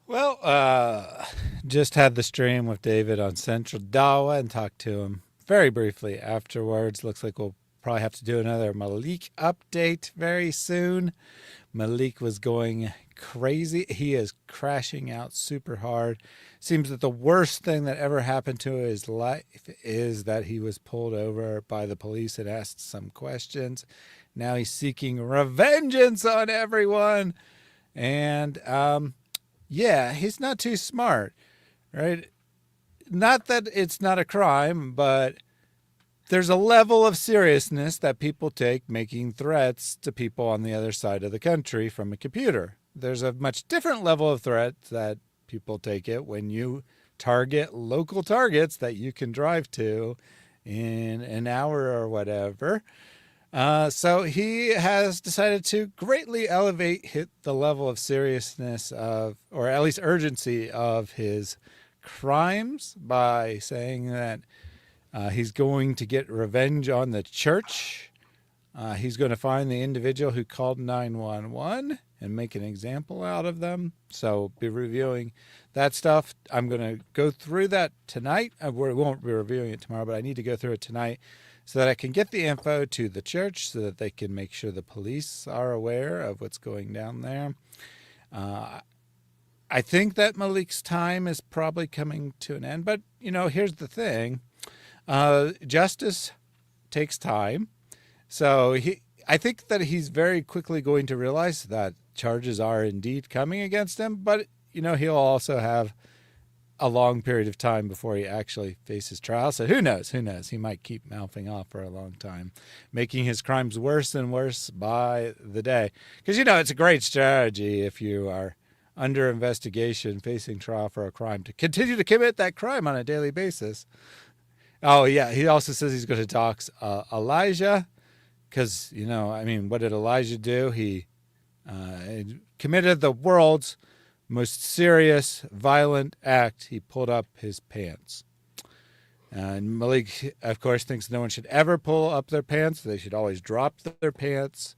Well, just had the stream with David on Central Dawa and talked to him very briefly afterwards. Looks like we'll probably have to do another Malik update very soon. Malik was going crazy. He is crashing out super hard. Seems that the worst thing that ever happened to his life is that he was pulled over by the police and asked some questions. Now he's seeking revengeance on everyone. And, yeah, he's not too smart, right? Not that it's not a crime, but there's a level of seriousness that people take making threats to people on the other side of the country from a computer. There's a much different level of threat that people take it when you target local targets that you can drive to in an hour or whatever. So he has decided to greatly elevate the level of seriousness of, or at least urgency of his crimes by saying that he's going to get revenge on the church. He's going to find the individual who called 911 and make an example out of them. So be reviewing that stuff. I'm going to go through that tonight. We won't be reviewing it tomorrow, but I need to go through it tonight so that I can get the info to the church so that they can make sure the police are aware of what's going down there. I think that Malik's time is probably coming to an end, but here's the thing. Justice takes time. So I think that he's very quickly going to realize that charges are indeed coming against him, but he'll also have a long period of time before he actually faces trial. So who knows? He might keep mouthing off for a long time, making his crimes worse and worse by the day. Because, it's a great strategy if you are under investigation, facing trial for a crime, to continue to commit that crime on a daily basis. Oh, yeah. He also says he's going to dox Elijah because, what did Elijah do? He committed the world's most serious, violent act. He pulled up his pants. And Malik, of course, thinks no one should ever pull up their pants. They should always drop their pants,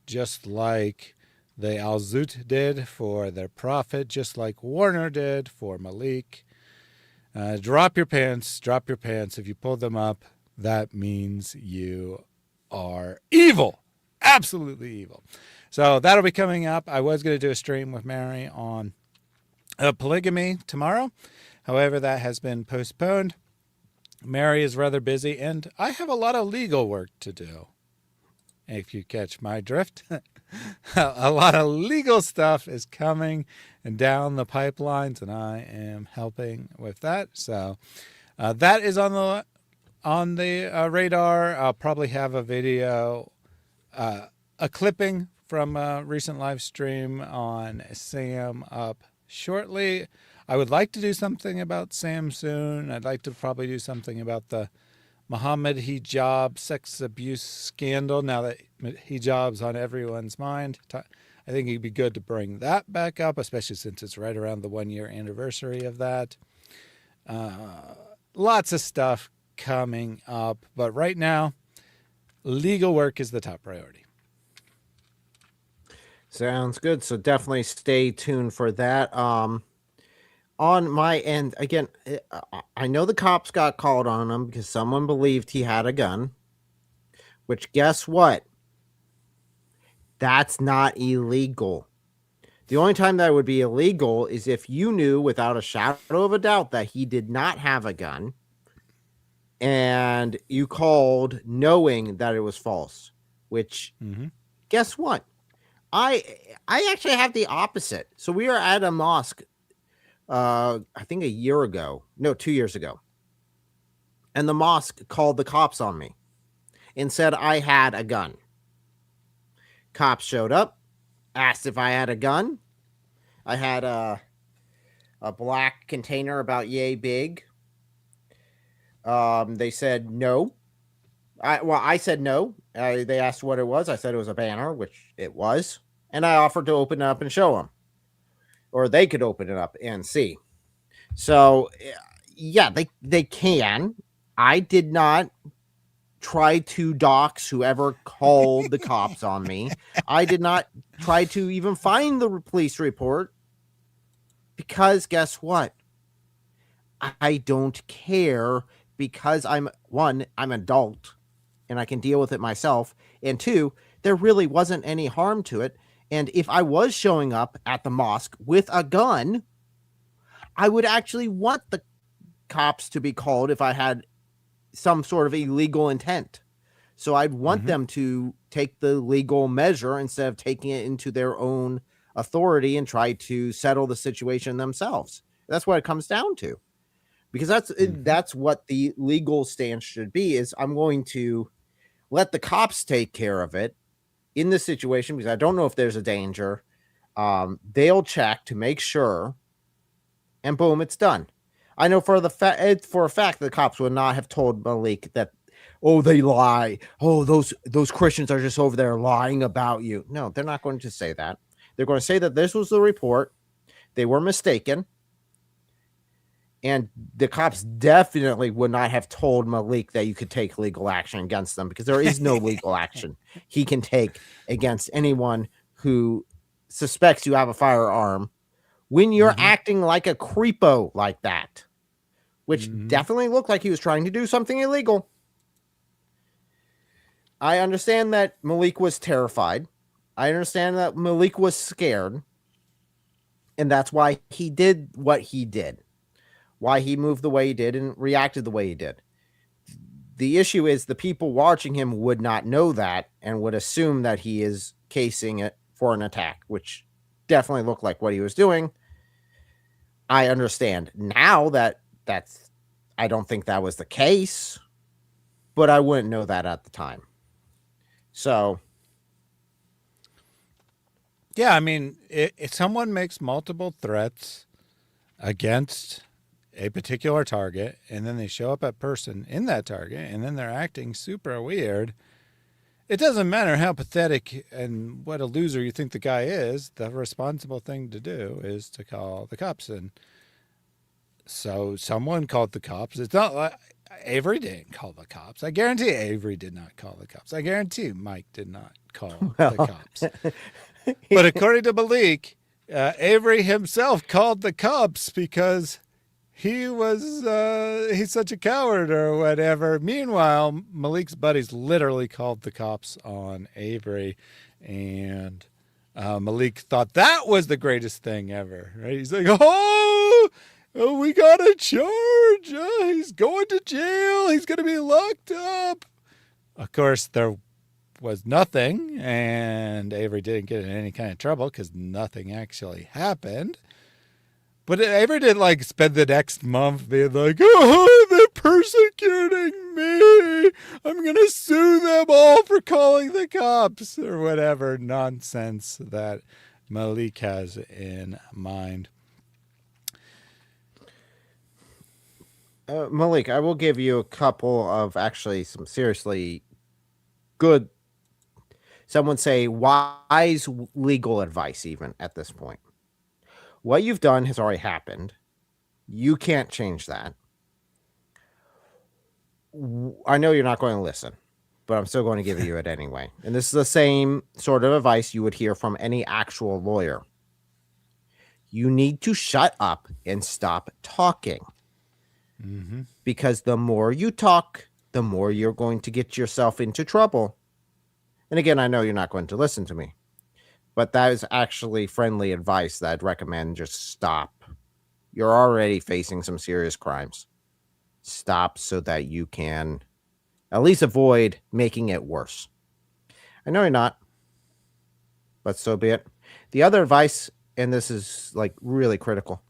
just like the Al-Zut did for their prophet, just like Warner did for Malik. Drop your pants. If you pull them up, that means you are evil. Absolutely evil. So that'll be coming up. I was going to do a stream with Mary on polygamy tomorrow. However, that has been postponed. Mary is rather busy, and I have a lot of legal work to do. If you catch my drift, a lot of legal stuff is coming down the pipelines, and I am helping with that. So that is on the radar. I'll probably have a video, a clipping from a recent live stream on Sam up shortly. I would like to do something about Sam soon. I'd like to probably do something about the Muhammad hijab sex abuse scandal now that hijab's on everyone's mind. I think it'd be good to bring that back up, especially since it's right around the 1-year anniversary of that. Lots of stuff coming up, but right now, legal work is the top priority. Sounds good. So definitely stay tuned for that. On my end, again, I know the cops got called on him because someone believed he had a gun, which guess what? That's not illegal. The only time that would be illegal is if you knew without a shadow of a doubt that he did not have a gun and you called knowing that it was false, which guess what? I actually have the opposite. So we were at a mosque, I think 2 years ago. And the mosque called the cops on me and said I had a gun. Cops showed up, asked if I had a gun. I had a black container about yay big. They said no. I said no. They asked what it was. I said it was a banner, which it was. And I offered to open it up and show them, or they could open it up and see. So, yeah, they can. I did not try to dox whoever called the cops on me. I did not try to even find the police report, because guess what? I don't care, because I'm an adult and I can deal with it myself. And two, there really wasn't any harm to it. And if I was showing up at the mosque with a gun, I would actually want the cops to be called if I had some sort of illegal intent. So I'd want them to take the legal measure instead of taking it into their own authority and try to settle the situation themselves. That's what it comes down to. Because that's what the legal stance should be, is I'm going to let the cops take care of it in this situation, because I don't know if there's a danger. They'll check to make sure, and boom, it's done. I know for a fact the cops would not have told Malik that, oh, they lie. Oh, those Christians are just over there lying about you. No, they're not going to say that. They're going to say that this was the report. They were mistaken. And the cops definitely would not have told Malik that you could take legal action against them, because there is no legal action he can take against anyone who suspects you have a firearm when you're acting like a creepo like that, which definitely looked like he was trying to do something illegal. I understand that Malik was terrified. I understand that Malik was scared. And that's why he did what he did. Why he moved the way he did and reacted the way he did. The issue is the people watching him would not know that and would assume that he is casing it for an attack, which definitely looked like what he was doing. I understand now that I don't think that was the case, but I wouldn't know that at the time. So, yeah, I mean, if someone makes multiple threats against a particular target, and then they show up at person in that target, and then they're acting super weird, it doesn't matter how pathetic and what a loser you think the guy is. The responsible thing to do is to call the cops. And so someone called the cops. It's not like Avery didn't call the cops. I guarantee Avery did not call the cops. I guarantee Mike did not call the cops. But according to Malik, Avery himself called the cops because he's such a coward or whatever. Meanwhile, Malik's buddies literally called the cops on Avery, and Malik thought that was the greatest thing ever, right? He's like, oh, we got a charge. He's going to jail. He's going to be locked up. Of course, there was nothing, and Avery didn't get in any kind of trouble because nothing actually happened. But Avery didn't spend the next month being like, oh, they're persecuting me. I'm going to sue them all for calling the cops, or whatever nonsense that Malik has in mind. Malik, I will give you a couple of actually some seriously good, some would say wise legal advice even at this point. What you've done has already happened. You can't change that. I know you're not going to listen, but I'm still going to give you it anyway. And this is the same sort of advice you would hear from any actual lawyer. You need to shut up and stop talking. Because the more you talk, the more you're going to get yourself into trouble. And again, I know you're not going to listen to me, but that is actually friendly advice that I'd recommend. Just stop. You're already facing some serious crimes. Stop so that you can at least avoid making it worse. I know you're not, but so be it. The other advice, and this is really critical,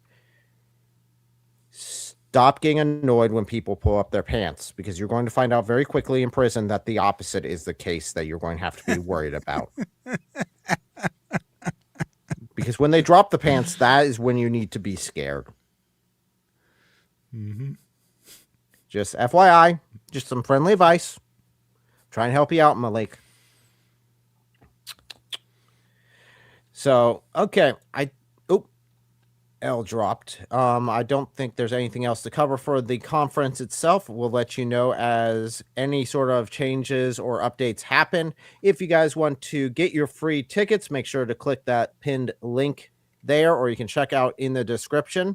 stop getting annoyed when people pull up their pants, because you're going to find out very quickly in prison that the opposite is the case that you're going to have to be worried about. Because when they drop the pants, that is when you need to be scared. Just FYI, just some friendly advice. Try and help you out, Malik. So, okay. L dropped. I don't think there's anything else to cover for the conference itself. We'll let you know as any sort of changes or updates happen. If you guys want to get your free tickets, make sure to click that pinned link there, or you can check out in the description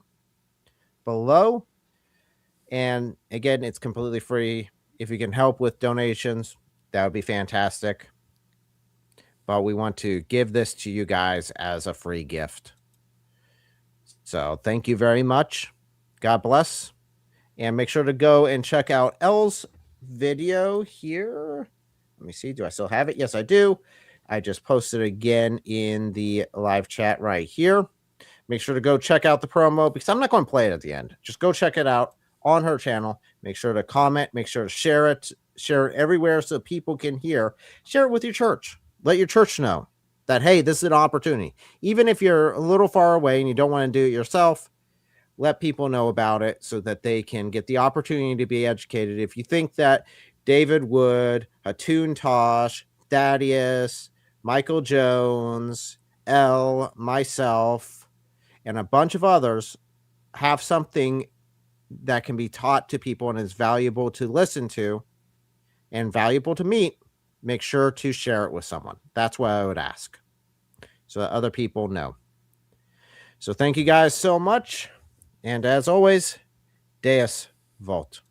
below. And again, it's completely free. If you can help with donations, that would be fantastic. But we want to give this to you guys as a free gift. So thank you very much. God bless. And make sure to go and check out Elle's video here. Let me see. Do I still have it? Yes, I do. I just posted again in the live chat right here. Make sure to go check out the promo because I'm not going to play it at the end. Just go check it out on her channel. Make sure to comment. Make sure to share it. Share it everywhere so people can hear. Share it with your church. Let your church know that, hey, this is an opportunity. Even if you're a little far away and you don't want to do it yourself, let people know about it so that they can get the opportunity to be educated. If you think that David Wood, Hatun Tash, Thaddeus, Michael Jones, Elle, myself, and a bunch of others have something that can be taught to people and is valuable to listen to and valuable to meet, make sure to share it with someone. That's what I would ask, so that other people know. So thank you guys so much. And as always, Deus Vult.